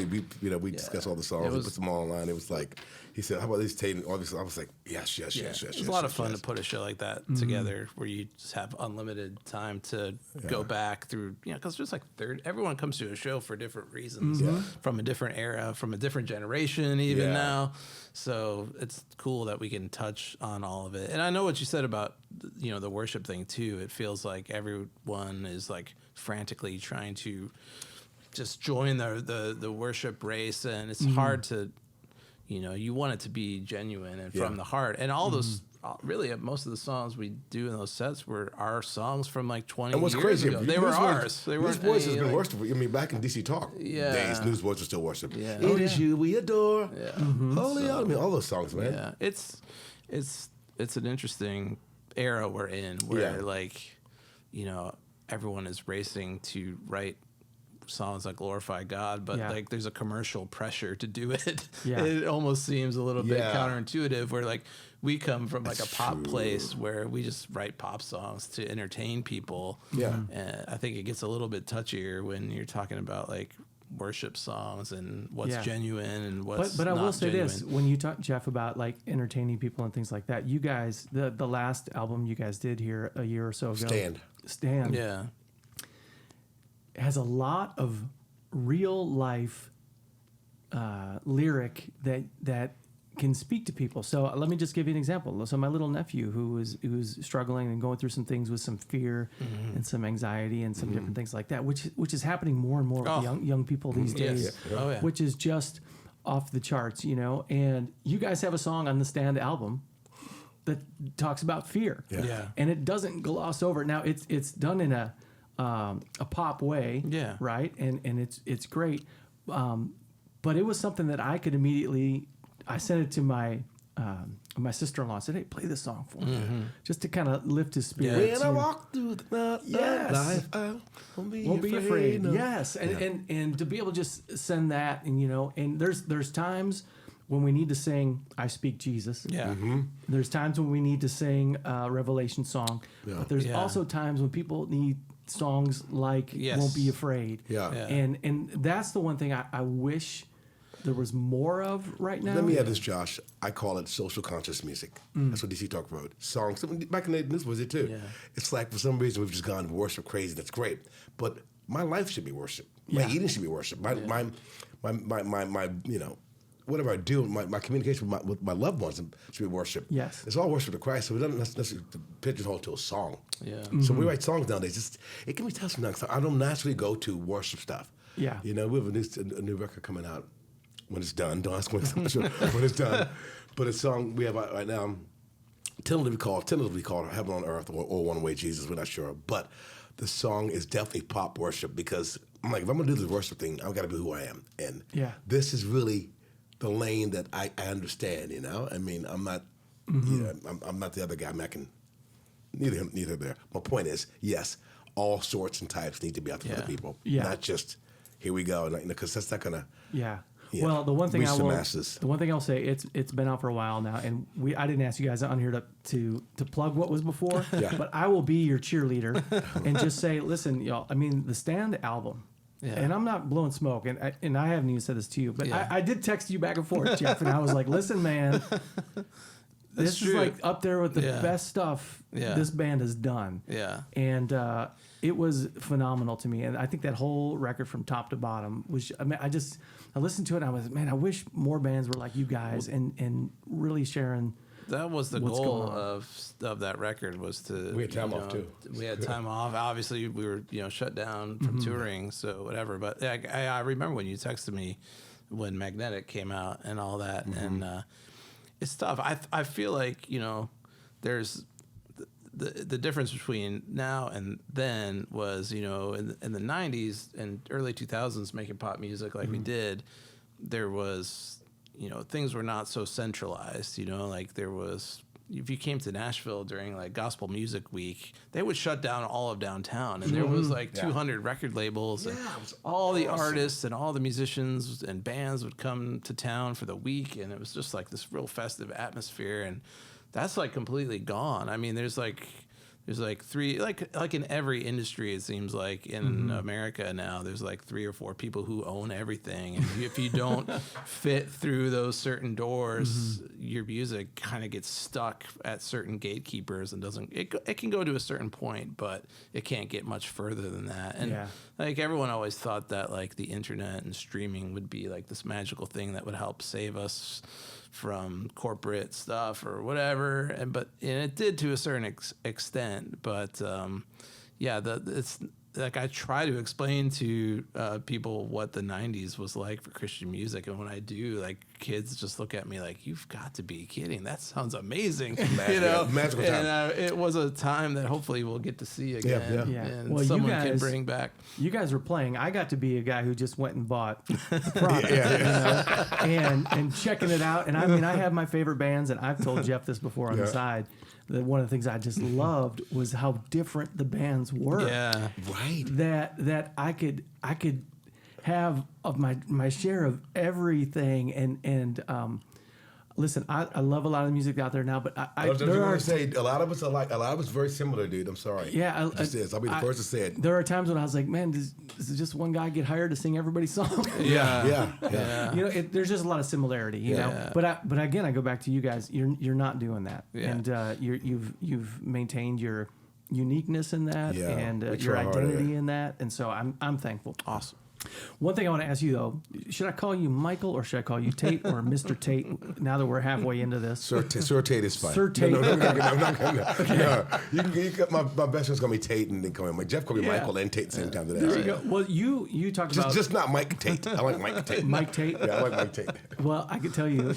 we discussed all the songs and put them all online. It was like, he said, how about these Tait and all this? I was like, yes. It was a lot of fun to put a show like that together where you just have unlimited time to go back through, because just like everyone comes to a show for different reasons, from a different era, from a different generation even now. So it's cool that we can touch on all of it. And I know what you said about, the worship thing too. It feels like everyone is like frantically trying to just join the worship race, and it's hard to, you want it to be genuine and from the heart. And all those, really, most of the songs we do in those sets were our songs from like 20 and what's years crazy, ago. They were ours. They weren't Newsboys has been like, worship. I mean, back in dcTalk days, Newsboys were still worship. Yeah. It is you we adore. Yeah. Holy, I mean, all those songs, man. Yeah, it's an interesting era we're in where everyone is racing to write songs that glorify God, but like there's a commercial pressure to do it. Yeah. It almost seems a little bit counterintuitive where like we come from like a pop place where we just write pop songs to entertain people. Yeah. And I think it gets a little bit touchier when you're talking about like worship songs and what's genuine and what's but I will not say genuine. this, when you talk, Jeff, about like entertaining people and things like that, you guys, the last album you guys did here a year or so ago, Stand. Yeah. Has a lot of real life lyric that can speak to people. So let me just give you an example. So my little nephew who's struggling and going through some things with some fear and some anxiety and some different things like that, which is happening more and more with young people these days, which is just off the charts, And you guys have a song on the Stand album that talks about fear, and it doesn't gloss over. Now it's done in a pop way, right? And it's great. But it was something that I could immediately, I sent it to my sister-in-law. I said, hey, play this song for me, just to kind of lift his spirits. When I walk through the life, I won't be afraid. No. Yes, and to be able to just send that, and there's times when we need to sing I Speak Jesus. Yeah. There's times when we need to sing a Revelation song. Yeah. But there's also times when people need songs like Won't Be Afraid. Yeah. And that's the one thing I wish there was more of right now. Let me add this, Josh. I call it social conscious music. That's what dcTalk wrote. Songs. Back in the day, this was it too. Yeah. It's like for some reason we've just gone worship crazy. That's great. But my life should be worship. My eating should be worship. My whatever I do, my communication with my loved ones should be worship. Yes. It's all worship to Christ, so it doesn't necessarily pigeonhole to a song. Yeah. So we write songs nowadays. It can be tough sometimes. I don't naturally go to worship stuff. Yeah. We have a new record coming out when it's done. Don't ask when it's done. But a song we have out right now, tentatively called Heaven on Earth or One Way Jesus, we're not sure. But the song is definitely pop worship because I'm like, if I'm going to do this worship thing, I've got to be who I am. And this is really the lane that I understand, I mean, I'm not, I'm not the other guy. I mean, I can, neither there. My point is, yes, all sorts and types need to be out there for the people. Yeah. Not just, here we go, because that's not gonna. Yeah. Yeah. Well, the one thing Reach the masses. the one thing I'll say, it's been out for a while now, and I didn't ask you guys on here to plug what was before, Yeah. but I will be your cheerleader and just say, listen, y'all. I mean, the Stand album. Yeah. And I'm not blowing smoke, and I haven't even said this to you, but Yeah. I did text you back and forth, Jeff, and I was like, listen, man, this is true. like up there with the Yeah. best stuff Yeah. this band has done. Yeah. And it was phenomenal to me. And I think that whole record from top to bottom was, I mean, I listened to it and I was, man, I wish more bands were like you guys and really sharing. That was the What's goal going on? of that record, was to. We had time off, too. We had time off. Obviously, we were shut down from touring, so whatever. But I remember when you texted me when Magnetic came out and all that, and it's tough. I feel like there's the difference between now and then was in the 90s and early 2000s making pop music like we did, there was. Things were not so centralized, like there was, if you came to Nashville during like Gospel Music Week, they would shut down all of downtown and there was like 200 record labels and all the artists and all the musicians and bands would come to town for the week. And it was just like this real festive atmosphere. And that's like completely gone. I mean, there's like three, like in every industry, it seems like in America now, there's like 3 or 4 people who own everything. And if you don't fit through those certain doors, your music kind of gets stuck at certain gatekeepers and it can go to a certain point, but it can't get much further than that. And like everyone always thought that like the internet and streaming would be like this magical thing that would help save us from corporate stuff or whatever, and it did to a certain extent, but it's like I try to explain to people what the 90s was like for Christian music, and when I do, like kids just look at me like, you've got to be kidding, that sounds amazing. Magical time. And it was a time that hopefully we'll get to see again. Yeah. And Well, someone you guys can bring back. You guys were playing. I got to be a guy who just went and bought the product, and checking it out. And I mean, I have my favorite bands, and I've told Jeff this before on the side. That one of the things I just loved was how different the bands were. Yeah, right. That I could have of my share of everything, and listen, I love a lot of the music out there now, but I was going to say a lot of us are like, a lot of us very similar, dude. I'm sorry. Yeah, it just is. I'll be the first to say it. There are times when I was like, man, does just one guy get hired to sing everybody's song? Yeah. There's just a lot of similarity, you know. But again, I go back to you guys. You're not doing that, and you've maintained your uniqueness in that, and your identity in that, and so I'm thankful. Awesome. One thing I want to ask you though, should I call you Michael or should I call you Tait or Mr. Tait? Now that we're halfway into this, Sir Tait is fine. Sir Tait. No, no. You can, my best friend's gonna be Tait, and then call me Jeff. Call me Michael and Tait at the same time. There you go. Well, you talked about just not Mike Tait. I like Mike Tait. Mike Tait. Yeah, I like Mike Tait. Well, I can tell you,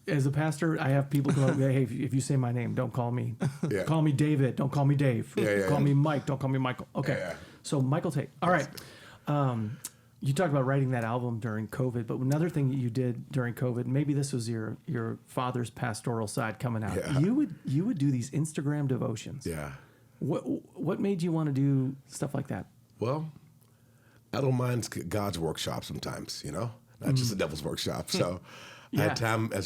as a pastor, I have people come up, hey, if you say my name, don't call me. Call me David. Don't call me Dave. Call me Mike. Don't call me Michael. Okay. Yeah. So Michael Tait. All right. You talked about writing that album during COVID, but another thing that you did during COVID, maybe this was your father's pastoral side coming out. Yeah. You would do these Instagram devotions. Yeah. What made you want to do stuff like that? Well, I don't mind God's workshop sometimes, not just the devil's workshop. So I had time I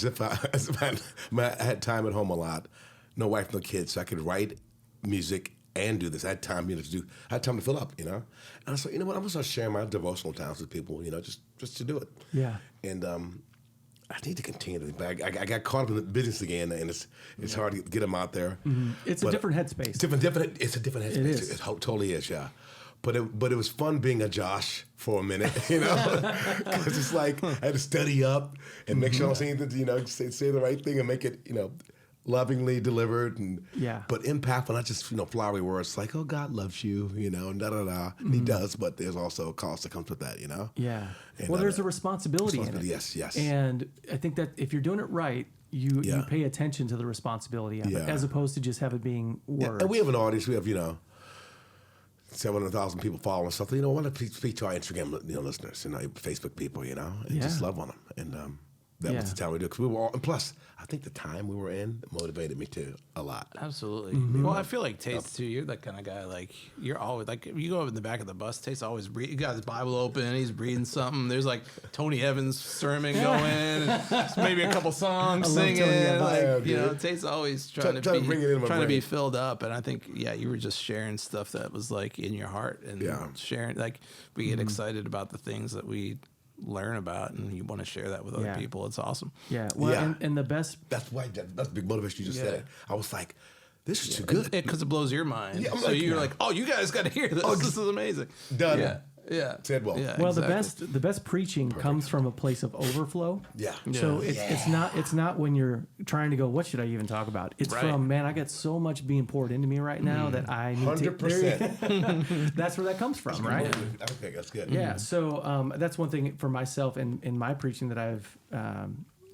had time at home a lot, no wife, no kids, so I could write music and do this. I had time, I had time to fill up, And I was like, you know what? I'm gonna start sharing my devotional times with people, just to do it. Yeah. And I need to continue to, but I got caught up in the business again, and it's hard to get them out there. Mm-hmm. It's a different headspace. It's a different headspace. It is. It totally is, yeah. But it was fun being a Josh for a minute, because it's like I had to study up and make sure I'm saying that, say the right thing and make it, lovingly delivered but impactful, not just flowery words like, oh, God loves you, and da da da. And he does, but there's also a cost that comes with that, Yeah. And, well, there's a responsibility in it. Yes. And I think that if you're doing it right, you pay attention to the responsibility of it, as opposed to just have it being words. Yeah. And we have an audience. We have 700,000 people following us. Something. I want to speak to our Instagram listeners and our Facebook people, and just love on them. And That was the time we do, because we were all, and plus, I think the time we were in motivated me too a lot. Absolutely. Well, I feel like Tate's too. You're that kind of guy. Like you're always like, if you go up in the back of the bus, Tate's always he got his Bible open. He's reading something. There's like Tony Evans' sermon going, and maybe a couple songs singing. Like, you know, Tate's always trying to be filled up. And I think, yeah, you were just sharing stuff that was like in your heart and sharing. Like we get excited about the things that we learn about, and you want to share that with other people. It's awesome. Yeah. Well, and the best. That's why. That's the big motivation. You just said it. I was like, this is too good because it blows your mind. Yeah, so you're like, oh, you guys got to hear this. This is amazing. Done. Yeah. Said well. Yeah, well, exactly. the best preaching comes from a place of overflow. Yeah. So it's not when you're trying to go, what should I even talk about? It's from, man, I got so much being poured into me right now that I need 100%. That's where that comes from, right? Okay, that's good. Yeah. So that's one thing for myself in my preaching that I've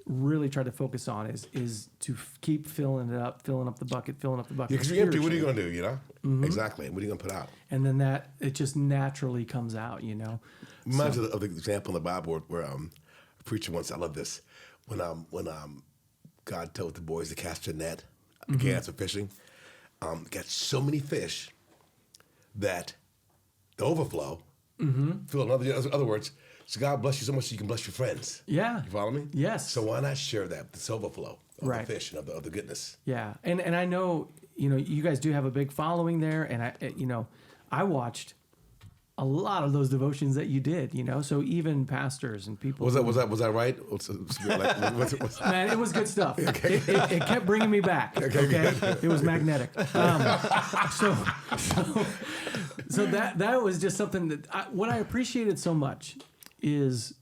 really tried to focus on is to keep filling up the bucket. Yeah, because you're empty. What are you going to do? You know. Exactly. What are you going to put out? And then that it just naturally comes out. You know. Reminds me of the example in the Bible where a preacher once. I love this when God told the boys to cast a net again for fishing. Got so many fish that the overflow filled. In other words. So God bless you so much so you can bless your friends. Yeah. You follow me? Yes. So why not share that, this overflow of the fish and of the goodness? Yeah. And I know, you guys do have a big following there. And I watched a lot of those devotions that you did, so even pastors and people. Was that right? Man, it was good stuff. Okay. It kept bringing me back. Okay. It was magnetic. So that was just something that what I appreciated so much is,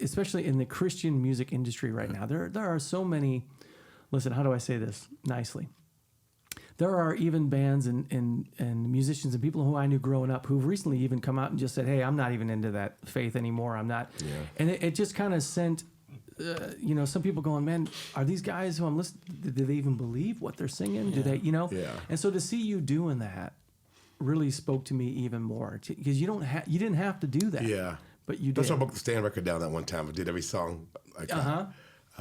especially in the Christian music industry right now, there are so many, listen, how do I say this nicely? There are even bands and musicians and people who I knew growing up who've recently even come out and just said, hey, I'm not even into that faith anymore. I'm not. Yeah. And it just kind of sent, some people going, man, are these guys who I'm listening, do they even believe what they're singing? Do they, Yeah. And so to see you doing that really spoke to me even more because you didn't have to do that. Yeah. But you did. That's why I broke the stand record down that one time. I did every song. I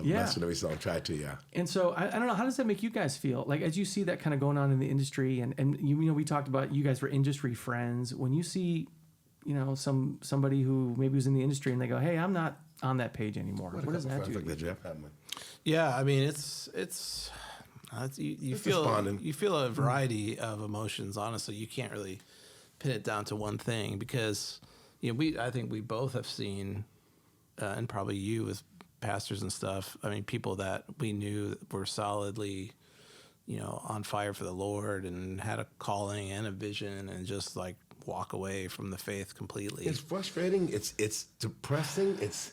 messed with every song. Tried to, And so I don't know, how does that make you guys feel? Like as you see that kind of going on in the industry, and we talked about you guys were industry friends. When you see, somebody who maybe was in the industry and they go, hey, I'm not on that page anymore. What does that do? Like that, Jeff? Yeah, I mean it's you feel a variety of emotions. Honestly, you can't really pin it down to one thing because I think we both have seen, and probably you with pastors and stuff. I mean, people that we knew were solidly, on fire for the Lord and had a calling and a vision, and just like walk away from the faith completely. It's frustrating. It's depressing. It's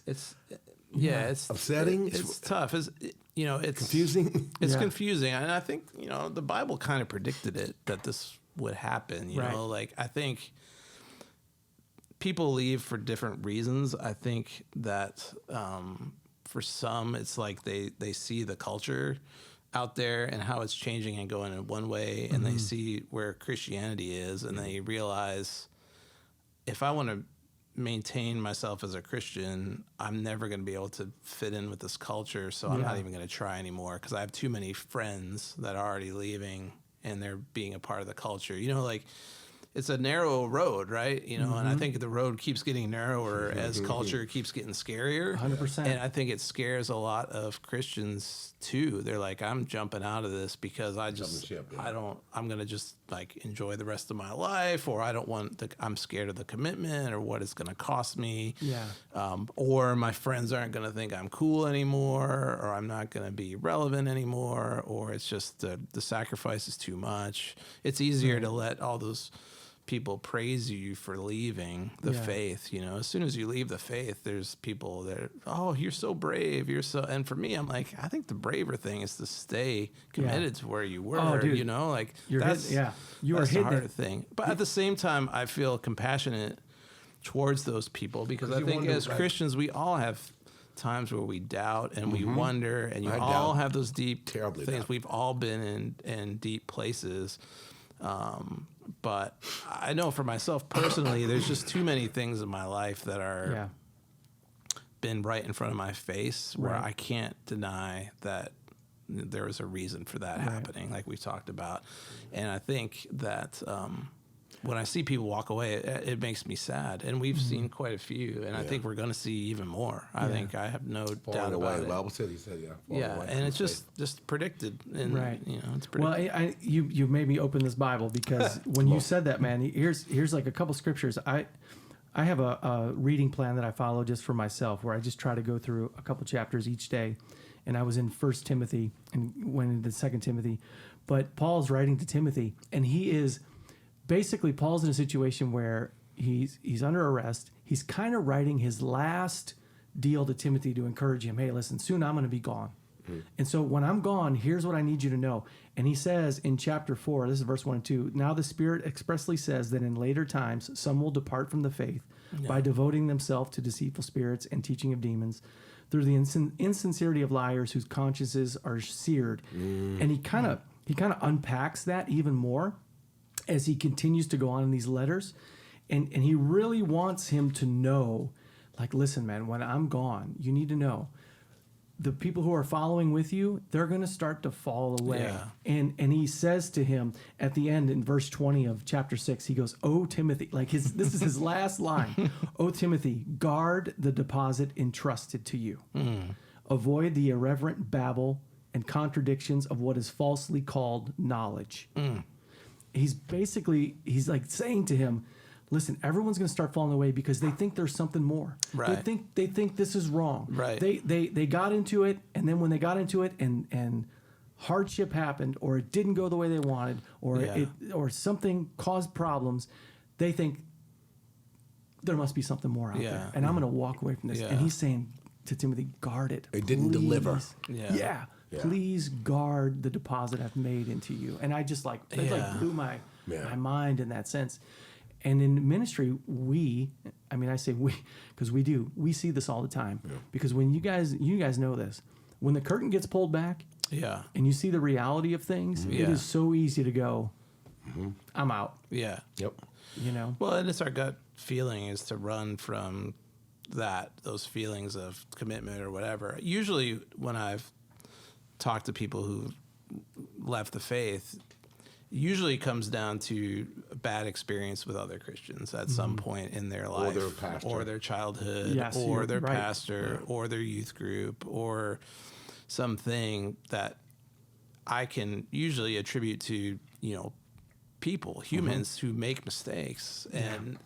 upsetting. It's tough. It's confusing. It's confusing, and I think the Bible kind of predicted it that this would happen. You know, like I think people leave for different reasons. I think that for some, it's like they see the culture out there and how it's changing and going in one way, and they see where Christianity is, and they realize if I want to maintain myself as a Christian, I'm never going to be able to fit in with this culture, so I'm not even going to try anymore because I have too many friends that are already leaving and they're being a part of the culture. Like it's a narrow road, right? And I think the road keeps getting narrower as culture keeps getting scarier. 100%. And I think it scares a lot of Christians too. They're like, I'm jumping out of this because I'm going to just like enjoy the rest of my life, or I'm scared of the commitment or what it's going to cost me. Yeah. Or my friends aren't going to think I'm cool anymore, or I'm not going to be relevant anymore, or it's just the sacrifice is too much. It's easier to let all those people praise you for leaving the faith. As soon as you leave the faith, there's people that, oh, you're so brave. And for me, I'm like, I think the braver thing is to stay committed to where you were. Oh, dude. Like that's the harder thing. But at the same time, I feel compassionate towards those people because I think as Christians, we all have times where we doubt and we wonder, and you all have those deep things. Doubt. We've all been in deep places. But I know for myself personally, there's just too many things in my life that are been right in front of my face where Right. I can't deny that there was a reason for that happening, like we've talked about. And I think that when I see people walk away, it makes me sad. And we've seen quite a few, and I think we're going to see even more. I think I have no doubt about it. The Bible said, he said, Yeah, and it's just predicted. And, Right. it's predicted. Well, you made me open this Bible because when you said that, man, here's like a couple scriptures. I have a reading plan that I follow just for myself, where I just try to go through a couple chapters each day. And I was in 1 Timothy and went into 2 Timothy. But Paul's writing to Timothy, and Paul's in a situation where he's under arrest. He's kind of writing his last deal to Timothy to encourage him. Hey, listen, soon I'm going to be gone. And so when I'm gone, here's what I need you to know. And he says in chapter 4, this is verse 1 and 2, now the Spirit expressly says that in later times some will depart from the faith by devoting themselves to deceitful spirits and teaching of demons, through the insincerity of liars whose consciences are seared. And he kind of unpacks that even more as he continues to go on in these letters. And he really wants him to know, like, listen, man, when I'm gone, you need to know the people who are following with you, they're going to start to fall away. Yeah. And he says to him at the end in verse 20 of chapter 6, he goes, "Oh, Timothy," this is his last line. "Oh, Timothy, guard the deposit entrusted to you. Avoid the irreverent babble and contradictions of what is falsely called knowledge." He's like saying to him, listen, everyone's going to start falling away because they think there's something more. Right. They think this is wrong. Right. They got into it, and then when they got into it and hardship happened, or it didn't go the way they wanted, or something caused problems, they think there must be something more out there, and I'm going to walk away from this. Yeah. And he's saying to Timothy, guard it. It didn't deliver. Yeah. Please guard the deposit I've made into you. And I just it blew my mind in that sense. And in ministry, I say we, because we see this all the time. Yeah. Because when you guys know this, when the curtain gets pulled back, and you see the reality of things, it is so easy to go, I'm out. Yeah. Yep. Well, and it's our gut feeling is to run from those feelings of commitment or whatever. Usually when I've talked to people who left the faith, usually comes down to a bad experience with other Christians at some point in their life, or their pastor, or their childhood, or their pastor, or their youth group, or something that I can usually attribute to, people, humans who make mistakes, and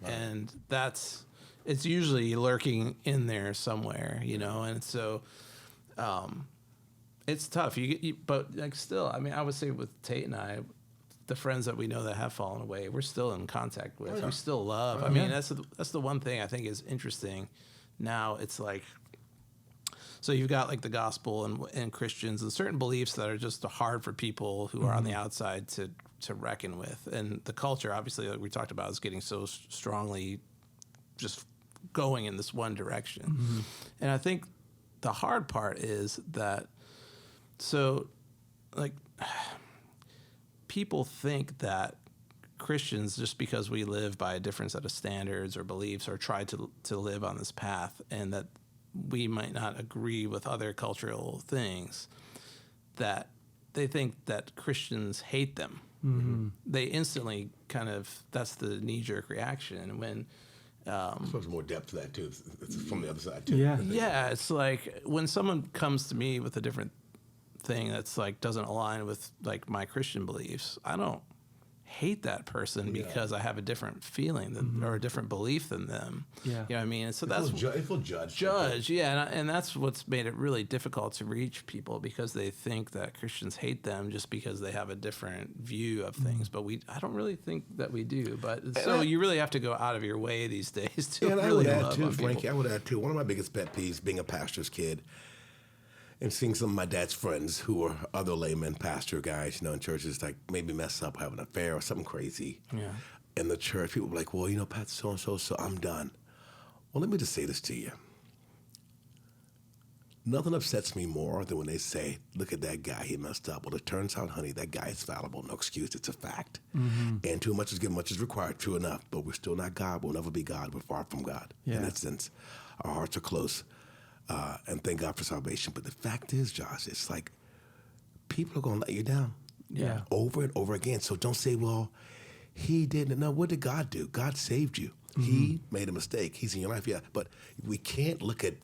it's usually lurking in there somewhere, and so it's tough. But still, I would say with Tait and I, the friends that we know that have fallen away, we're still in contact with. We still love. That's the one thing I think is interesting. Now it's like, so you've got like the gospel and Christians and certain beliefs that are just hard for people who are on the outside to reckon with. And the culture, obviously, like we talked about, is getting so strongly just going in this one direction. And I think the hard part is that, so like, people think that Christians, just because we live by a different set of standards or beliefs or try to live on this path, and that we might not agree with other cultural things, that they think that Christians hate them. They instantly that's the knee-jerk reaction. When so there's more depth to that too. It's from the other side too. Yeah. It's like when someone comes to me with a different thing that's like doesn't align with like my Christian beliefs, I don't hate that person because I have a different feeling than, or a different belief than them. You know what I mean? And so that's it feel judged. And that's what's made it really difficult to reach people, because they think that Christians hate them just because they have a different view of things. But I don't really think that we do. But so you really have to go out of your way these days to really love on people. And I would add too, Frankie, one of my biggest pet peeves, being a pastor's kid, and seeing some of my dad's friends who were other laymen, pastor guys, in churches, like maybe mess up, have an affair or something crazy. In the church, people were like, well, Pat, so-and-so, so I'm done. Well, let me just say this to you. Nothing upsets me more than when they say, look at that guy, he messed up. Well, it turns out, honey, that guy is fallible. No excuse, it's a fact. And too much is given, much is required, true enough. But we're still not God. We'll never be God. We're far from God. In that sense, our hearts are close. and thank God for salvation. But the fact is, Josh, it's like people are going to let you down. Yeah. Over and over again. So don't say, well, he didn't. No, what did God do? God saved you. He made a mistake. He's in your life, yeah. But we can't look at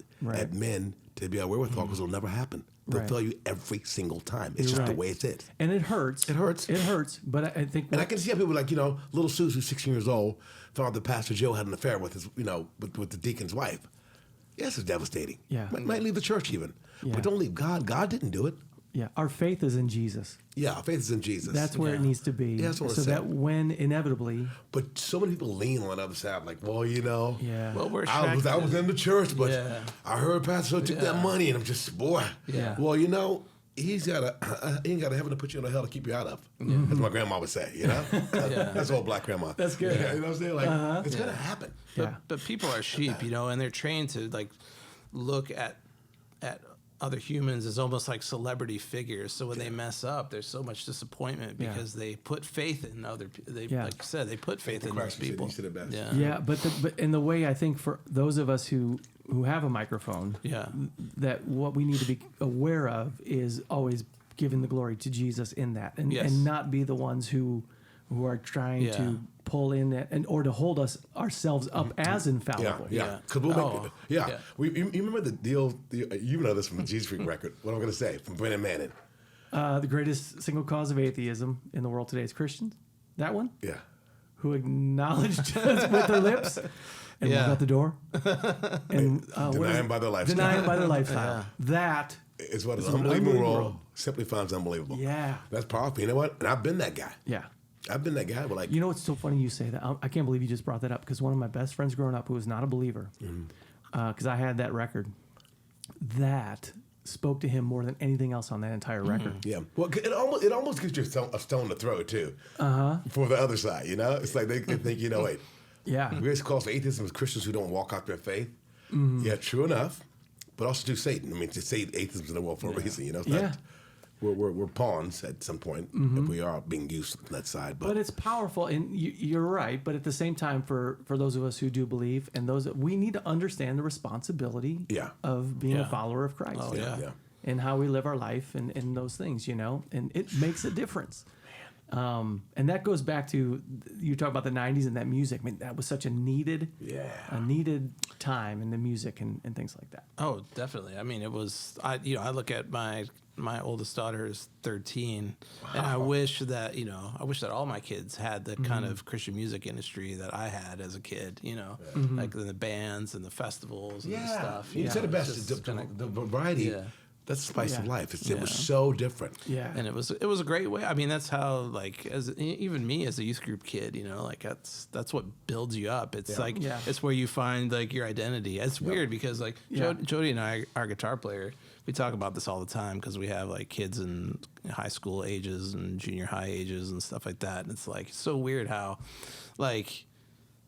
men to be our wherewithal because it'll never happen. They'll fail you every single time. It's just the way it is. And it hurts. It hurts. It hurts. But I think... And I can see how people like, little Suze, who's 16 years old, found out that Pastor Joe had an affair with his, with the deacon's wife. Yes, it's devastating. Yeah. Might leave the church even. Yeah. But don't leave God. God didn't do it. Yeah, our faith is in Jesus. Yeah, our faith is in Jesus. That's where it needs to be. Yeah, that's what so that when inevitably... But so many people lean on the other side, like, well, Yeah. Well, we're I was in the church, but Yeah. I heard Pastor took that money, and I'm just, boy. Yeah. Well, he ain't got a heaven to put you in a hell to keep you out of. As my grandma would say, That's old black grandma. That's good. Yeah, you know what I'm saying? Like, it's gonna happen. But people are sheep, and they're trained to like look at other humans as almost like celebrity figures. So when they mess up, there's so much disappointment because they put faith in other people. Like you said, they put faith in those people. You said it best. Yeah, but in the way I think for those of us who have a microphone, that what we need to be aware of is always giving the glory to Jesus in that, and not be the ones who are trying to pull in that or to hold ourselves up as infallible. Yeah. Because we'll make it. You remember the deal? You know this from the Jesus Freak record. What I'm going to say from Brennan Manning. The greatest single cause of atheism in the world today is Christians. That one? Yeah. Who acknowledged us with their lips and walked out the door. And deny him by their lifestyle. Deny him by their lifestyle. That is what an unbelievable world simply finds unbelievable. Yeah. That's powerful. You know what? And I've been that guy. Yeah. I've been that guy. But you know what's so funny you say that? I can't believe you just brought that up because one of my best friends growing up who was not a believer, because I had that record, that spoke to him more than anything else on that entire record. Yeah. Well, it almost gives you a stone to throw too. For the other side, it's like they think, wait. Yeah. The greatest cause for atheism is Christians who don't walk out their faith. Yeah, true enough. But also do Satan. I mean, to say atheism's in the world for a reason, It's not, we're pawns at some point if we are being used on that side. But it's powerful, and you're right. But at the same time, for those of us who do believe, and we need to understand the responsibility of being a follower of Christ. Oh, yeah. And how we live our life and those things, and it makes a difference. And that goes back to, you talk about the 90s and that music. I mean, that was such a needed time in the music and things like that. Oh, definitely. I mean, it was, I look at my oldest daughter is 13, and I wish that, all my kids had the kind of Christian music industry that I had as a kid, like in the bands and the festivals and stuff. You said it best, the variety. Yeah. That's the spice of life. It was so different. Yeah. And it was a great way. I mean, that's how, like, even me as a youth group kid, like that's what builds you up. It's it's where you find like your identity. It's weird because like Jody and I, our guitar player, we talk about this all the time because we have like kids in high school ages and junior high ages and stuff like that. And it's like so weird how, like,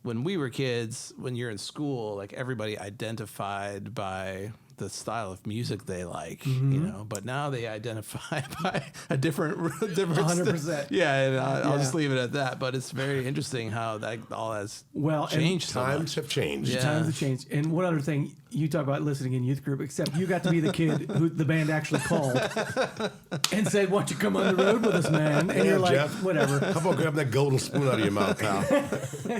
when we were kids, when you're in school, like everybody identified by the style of music they like, but now they identify by a different 100%. And I'll just leave it at that. But it's very interesting how that all has changed. Times have changed. Yeah. Times have changed. And one other thing, you talk about listening in youth group, except you got to be the kid who the band actually called and said, "Why don't you come on the road with us, man?" And you're like, Jeff, whatever. How about grabbing that golden spoon out of your mouth, pal?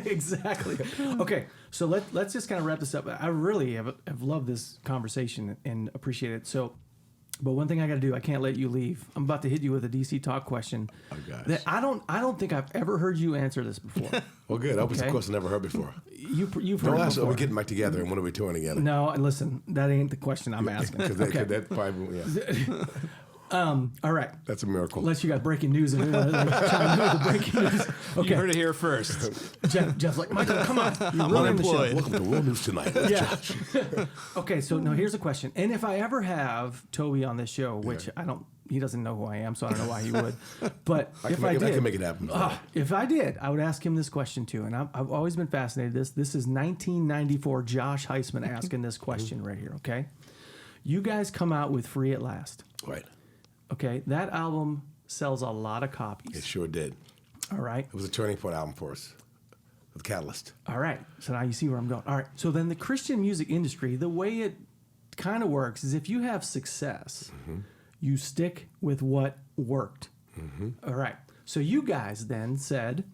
Exactly. Okay, so let's just kind of wrap this up. I really have loved this conversation and appreciate it. So, but one thing I got to do, I can't let you leave. I'm about to hit you with a dcTalk question. Oh, gosh. That I don't think I've ever heard you answer this before. Well, good. That was a question I never heard before. You've heard it ask, before. are we getting back together and when are we touring together? No, listen, that ain't the question I'm asking. Because that probably, all right. That's a miracle. Unless you got breaking news and we want to chime in with the breaking news. Okay. You heard it here first. Jeff's like, Michael, come on. You're running the show. Welcome to World News Tonight. Yeah. Okay, so now here's a question. And if I ever have Toby on this show, which he doesn't know who I am, so I don't know why he would. But I can make it happen. If I did, I would ask him this question too. And I've always been fascinated. This is 1994 Josh Huisman asking this question right here, okay? You guys come out with Free at Last. Right. Okay, that album sells a lot of copies. It sure did. All right. It was a turning point album for us. The catalyst. All right. So now you see where I'm going. All right. So then the Christian music industry, the way it kind of works is if you have success, you stick with what worked. All right. So you guys then said,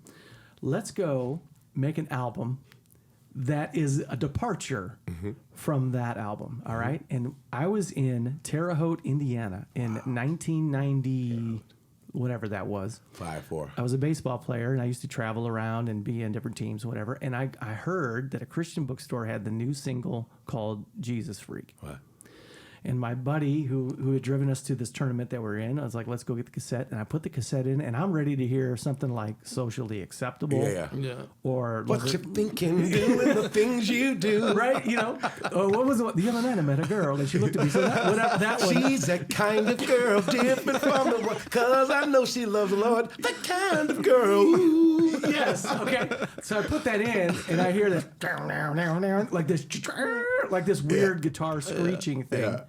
let's go make an album that is a departure from that album. All right. And I was in Terre Haute, Indiana in 1990, whatever that was. 5-4. I was a baseball player and I used to travel around and be in different teams, whatever. And I heard that a Christian bookstore had the new single called Jesus Freak. What? And my buddy who had driven us to this tournament that we're in, I was like, let's go get the cassette. And I put the cassette in, and I'm ready to hear something like Socially Acceptable. Yeah. Or What you thinking, doing the things you do. right? You know, what was it? The other night I met a girl, and she looked at me. So that one. She's that kind of girl, different from the one, because I know she loves the Lord. That kind of girl. Yes. Okay. So I put that in, and I hear this like this weird guitar screeching thing. Yeah.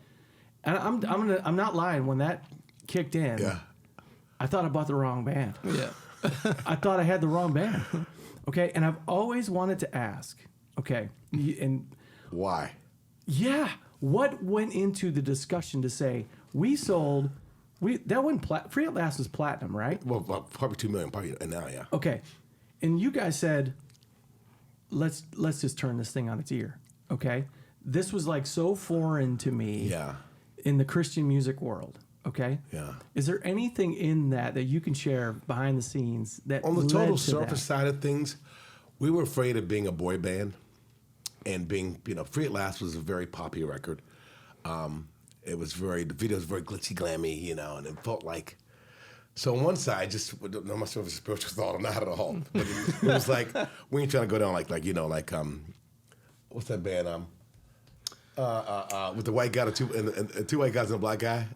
And I'm not lying. When that kicked in, I thought I bought the wrong band. Yeah. I thought I had the wrong band. Okay. And I've always wanted to ask. Okay. And Why? yeah, what went into the discussion to say that went Free at Last was platinum, right? Well, probably 2 million, probably, and now, yeah. Okay. And you guys said, let's just turn this thing on its ear. Okay. This was like so foreign to me. Yeah. In the Christian music world. Okay. Yeah. Is there anything in that you can share behind the scenes that On the led total to surface that? side of things, we were afraid of being a boy band and being, Free at Last was a very poppy record. It was the video was very glitzy, glammy, and it felt like, so on one side, just, I'm not sure if it's a spiritual thought or not at all, but it was like, we ain't trying to go down like what's that band, with the white guy and two white guys and a black guy.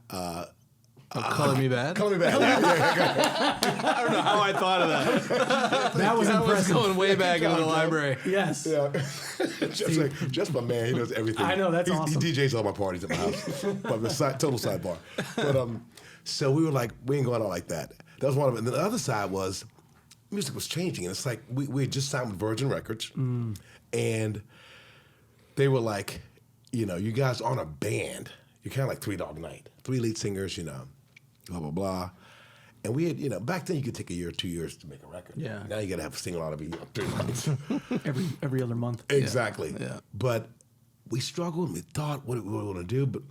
Color Me Bad? Color Me Bad. I don't know how I thought of that. That was I was impressive. going way back into the library. Yes. Yeah. just my man. He knows everything. I know, that's awesome. He DJs all my parties at my house. But total sidebar. But so we were like, we ain't going out like that. That was one of it. And then the other side was, music was changing. And it's like, we had just signed with Virgin Records. And they were like, you guys aren't a band. You're kind of like Three Dog Night. 3 lead singers, blah, blah, blah. And we had, back then you could take a year or 2 years to make a record. Yeah. Now you got to have a single out every 3 months. every other month. Exactly. Yeah. But we struggled and we thought what we were going to do, but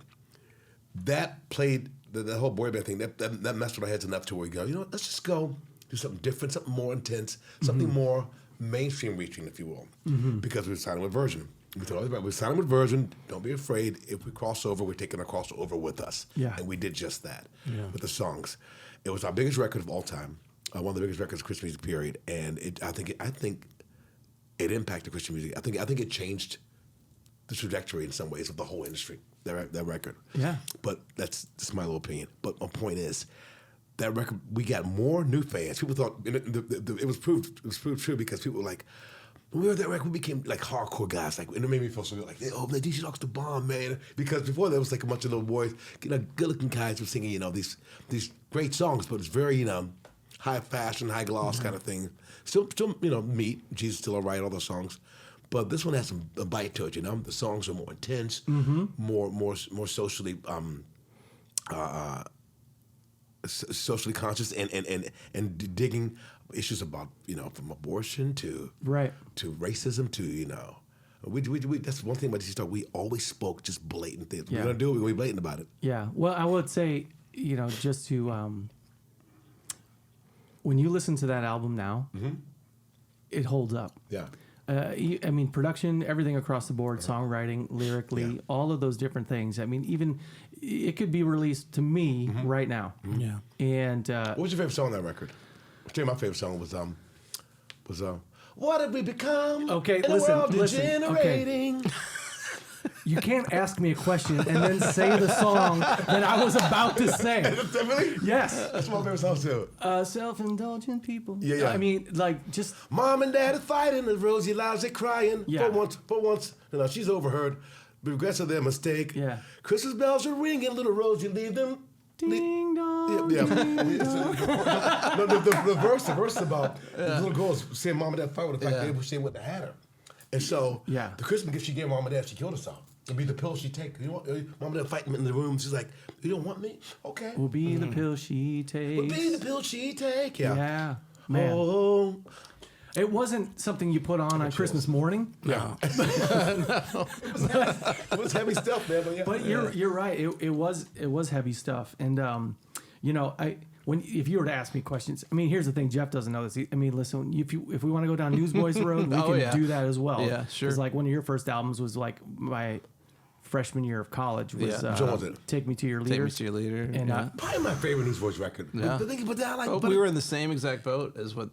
that played, the whole boy band thing, that messed with our heads enough to where we go, let's just go do something different, something more intense, something more mainstream reaching, if you will, because we were signing with Virgin. We told everybody, we're signing with Virgin. Don't be afraid. If we cross over, we're taking our crossover with us. Yeah. And we did just that with the songs. It was our biggest record of all time, one of the biggest records of Christian music, period. And I think it impacted Christian music. I think it changed the trajectory in some ways of the whole industry, that record. Yeah. But that's my little opinion. But my point is, that record, we got more new fans. People thought, it was proved true because people were like, when we heard that record, we became like hardcore guys. Like, and it made me feel so good. Like, the dcTalk's the bomb, man. Because before there was like a bunch of little boys, good-looking guys were singing, these great songs, but it's very, high fashion, high gloss kind of thing. Still, meat, Jesus Still Alright, all those songs. But this one has a bite to it, The songs are more intense, more socially, socially conscious and digging issues about from abortion to racism to we that's one thing about dcTalk. We always spoke just blatant things. We're gonna do it. We're gonna be blatant about it. Yeah. Well, I would say just to when you listen to that album now, it holds up. Yeah. I mean, production, everything across the board, songwriting, lyrically, all of those different things. I mean, even it could be released to me right now. Yeah. And what was your favorite song on that record? I'll tell you, my favorite song was "What Have We Become?" Okay, in listen, a world listen, degenerating. you can't ask me a question and then say the song that I was about to say. Really? Yes. That's my favorite song too. Self-indulgent people. Yeah. I mean, like, just... Mom and Dad are fighting, and Rosie lies are crying. Yeah. For once, she's overheard. Regrets of their mistake. Yeah. Christmas bells are ringing, little Rosie, leave them. Ding dong. Yeah. Ding dong. No, the verse about the little girls saying Mom and Dad fight with the fact they were saying what they had her. And so the Christmas gift she gave Mom and Dad, she killed herself. It'll be the pill she take. You want, mom and dad fighting in the room. She's like, "You don't want me? Okay. Will be the pill she takes. Will be the pill she take." Yeah. Yeah, man. Oh. It wasn't something you put on Christmas morning. No. It was heavy stuff, man. But, yeah. But you're right. It was heavy stuff. And if you were to ask me questions, I mean, here's the thing. Jeff doesn't know this. I mean, listen, if we want to go down Newsboys road, we can do that as well. Yeah, sure. It's like one of your first albums was like my freshman year of college was Take Me to Your Leader. Take Me to Your Leader. And probably my favorite Newsboys record. Yeah. The thing about that, like, we were in the same exact boat as what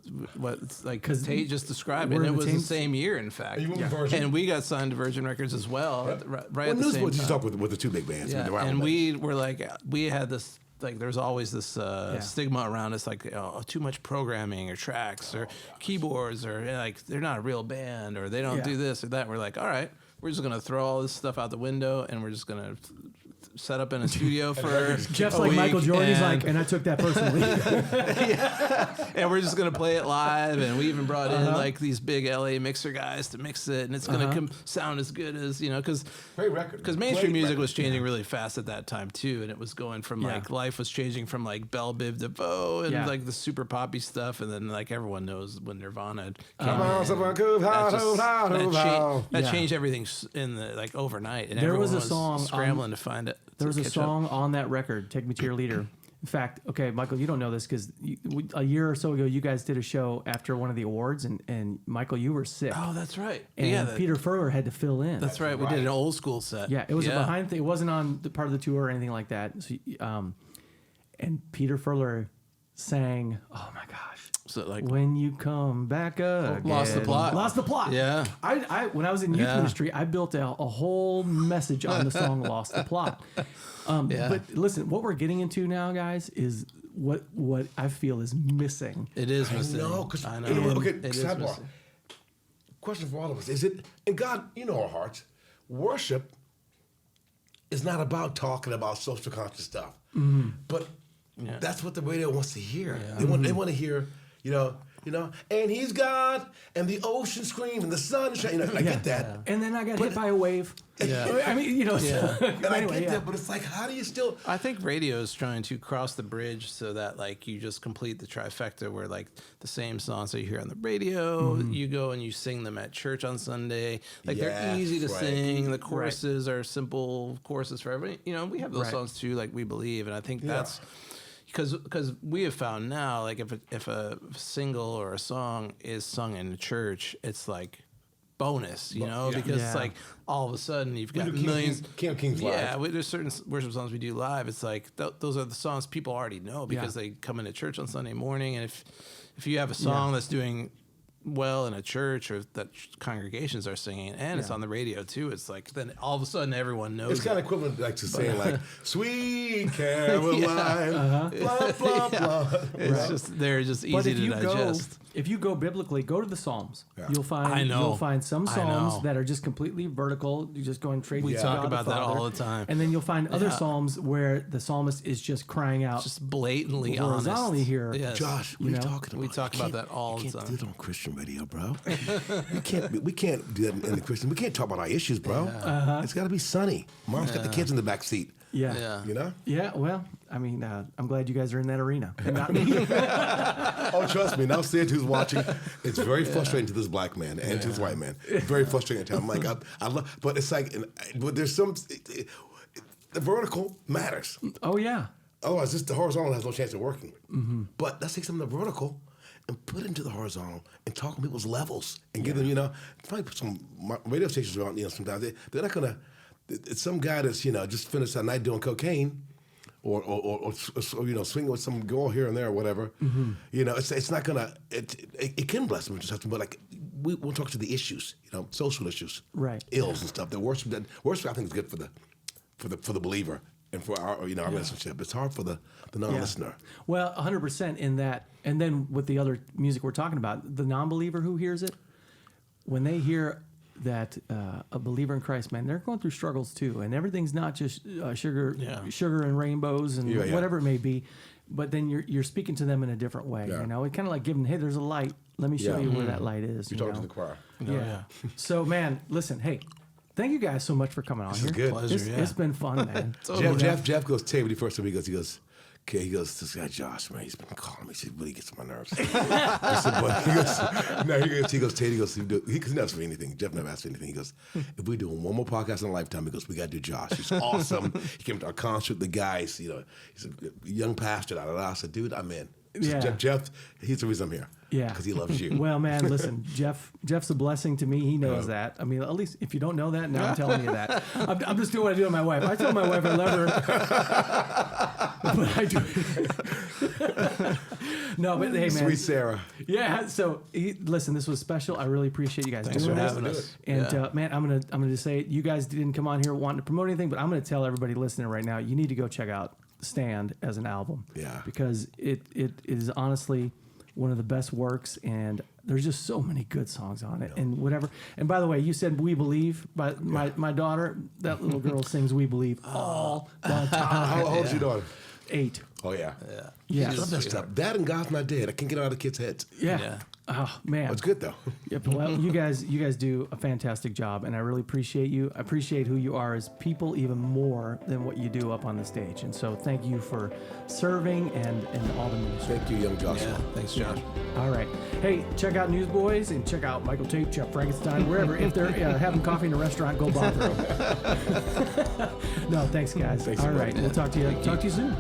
like Tate just described, and it was the same year, in fact. And we got signed to Virgin Records as well, right at the same time. Newsboys used to talk with the two big bands. Yeah. And we were like, we had this. Like there's always this stigma around us, like too much programming or tracks or keyboards, or like they're not a real band, or they don't do this or that. We're like, all right, we're just gonna throw all this stuff out the window, and we're just gonna set up in a studio for Jeff's like Michael Jordan. He's like, and I took that personally. And we're just gonna play it live, and we even brought in like these big LA mixer guys to mix it, and it's gonna sound as good as because mainstream music was changing really fast at that time too, and it was going from like life was changing from like Belle Biv DeVoe and like the super poppy stuff, and then like everyone knows when Nirvana came that changed everything in the like overnight, and there was a was song scrambling to find it. There was a song on that record, Take Me to Your Leader. In fact, okay, Michael, you don't know this because a year or so ago, you guys did a show after one of the awards, and Michael, you were sick. Oh, that's right. And Peter Furler had to fill in. That's right. We did an old school set. Yeah, it was a behind thing. It wasn't on the part of the tour or anything like that. So, and Peter Furler sang, oh my gosh. So like when you come back again. Lost the plot. Yeah. I when I was in youth ministry, I built a whole message on the song Lost the Plot. But listen, what we're getting into now, guys, is what I feel is missing. It is missing. I know. Okay, sidebar. Question for all of us. Is it, and God, you know our hearts, worship is not about talking about social conscious stuff. Mm-hmm. But that's what the radio wants to hear. Yeah. They want to hear, you know, and he's God, and the ocean scream, and the sun shine. I get that. Yeah. And then I got hit by a wave. Yeah. I mean, and I get that, but it's like, how do you still? I think radio is trying to cross the bridge so that like you just complete the trifecta, where like the same songs that you hear on the radio, you go and you sing them at church on Sunday. Like they're easy to sing. The choruses are simple choruses for everybody. We have those songs too, like We Believe, and I think that's. Because we have found now, like if a single or a song is sung in the church, it's like bonus, because it's like all of a sudden you've got millions. King of Kings live. Yeah, there's certain worship songs we do live. It's like those are the songs people already know because they come into church on Sunday morning, and if you have a song that's doing well in a church or that congregations are singing and it's on the radio too, it's like then all of a sudden everyone knows. It's kind of equivalent like to saying like Sweet Caroline, blah blah blah. It's just they're just easy to digest. If you go biblically, go to the Psalms. Yeah. You'll find some Psalms that are just completely vertical. You're just going straight. We talk about that all the time. And then you'll find other Psalms where the psalmist is just crying out, just blatantly horizontally honest. Here. Yes. Josh, what are you talking about? We talk about that all the time. You can't do it on Christian radio, bro. We can't do that in the Christian. We can't talk about our issues, bro. Yeah. It's got to be sunny. Mom's got the kids in the back seat. Yeah. You know? Yeah, well, I mean, I'm glad you guys are in that arena and not me. Oh, trust me. Now, Sid, who's watching, it's very frustrating to this black man and to this white man. It's very frustrating to him. I'm like, I love, but it's like, but there's some, the vertical matters. Oh, yeah. Otherwise, the horizontal has no chance of working. Mm-hmm. But let's take some of the vertical and put it into the horizontal and talk on people's levels and give them, probably put some radio stations around, sometimes they're not going to, it's some guy that's, just finished that night doing cocaine or swinging with some girl here and there or whatever. Mm-hmm. It's not going to, it can bless them, but like, we'll talk to the issues, social issues, right? Ills and stuff. The worship I think is good for the believer and for our, our relationship. It's hard for the non-listener. Well, 100% in that. And then with the other music we're talking about, the non-believer who hears it, when they hear that a believer in Christ, man, they're going through struggles too, and everything's not just sugar and rainbows and whatever it may be, but then you're speaking to them in a different way. It kind of like giving, hey, there's a light. Let me show you where that light is. You're talking to the choir. Yeah. So, man, listen, hey, thank you guys so much for coming on This here. is good. Pleasure, It's been fun, man. Jeff goes, Tate, when he first told me, he goes, okay, he goes, this guy Josh, man, he's been calling me. He really gets on my nerves. I said, but he goes, Tate, because he never asked me anything. Jeff never asked me anything. He goes, if we're doing one more podcast in a lifetime, he goes, we got to do Josh. He's awesome. He came to our concert. The guys, he's a young pastor. I said, dude, I'm in. Yeah. Jeff, he's the reason I'm here. Yeah. Because he loves you. Well, man, listen, Jeff's a blessing to me. He knows that. I mean, at least if you don't know that, now I'm telling you that. I'm just doing what I do with my wife. I tell my wife I love her. But I do. No, but hey, man. Sweet Sarah. Yeah. So, listen, this was special. I really appreciate you guys Thanks doing for this. having us. And man, I'm gonna just say, you guys didn't come on here wanting to promote anything, but I'm gonna tell everybody listening right now, you need to go check out Stand as an album. Yeah. Because it is honestly one of the best works, and there's just so many good songs on it, and whatever. And by the way, you said "We Believe," but my daughter, that little girl, sings "We Believe" all the time. How old is your daughter? 8. Oh, yeah. Yeah. I love that stuff. That and God's Not Dead. I can't get it out of the kids' heads. Yeah. Oh man, It's good, though. Yeah, well, you guys do a fantastic job, and I really appreciate you. I appreciate who you are as people even more than what you do up on the stage. And so, thank you for serving and all the ministry. Thank you, young Joshua. Yeah, thanks, Josh. All right, hey, check out Newsboys and check out Michael Tait, Chef Frankenstein, wherever. If they're having coffee in a restaurant, go bother them. No, thanks, guys. Thanks, all right, man. we'll talk to you soon.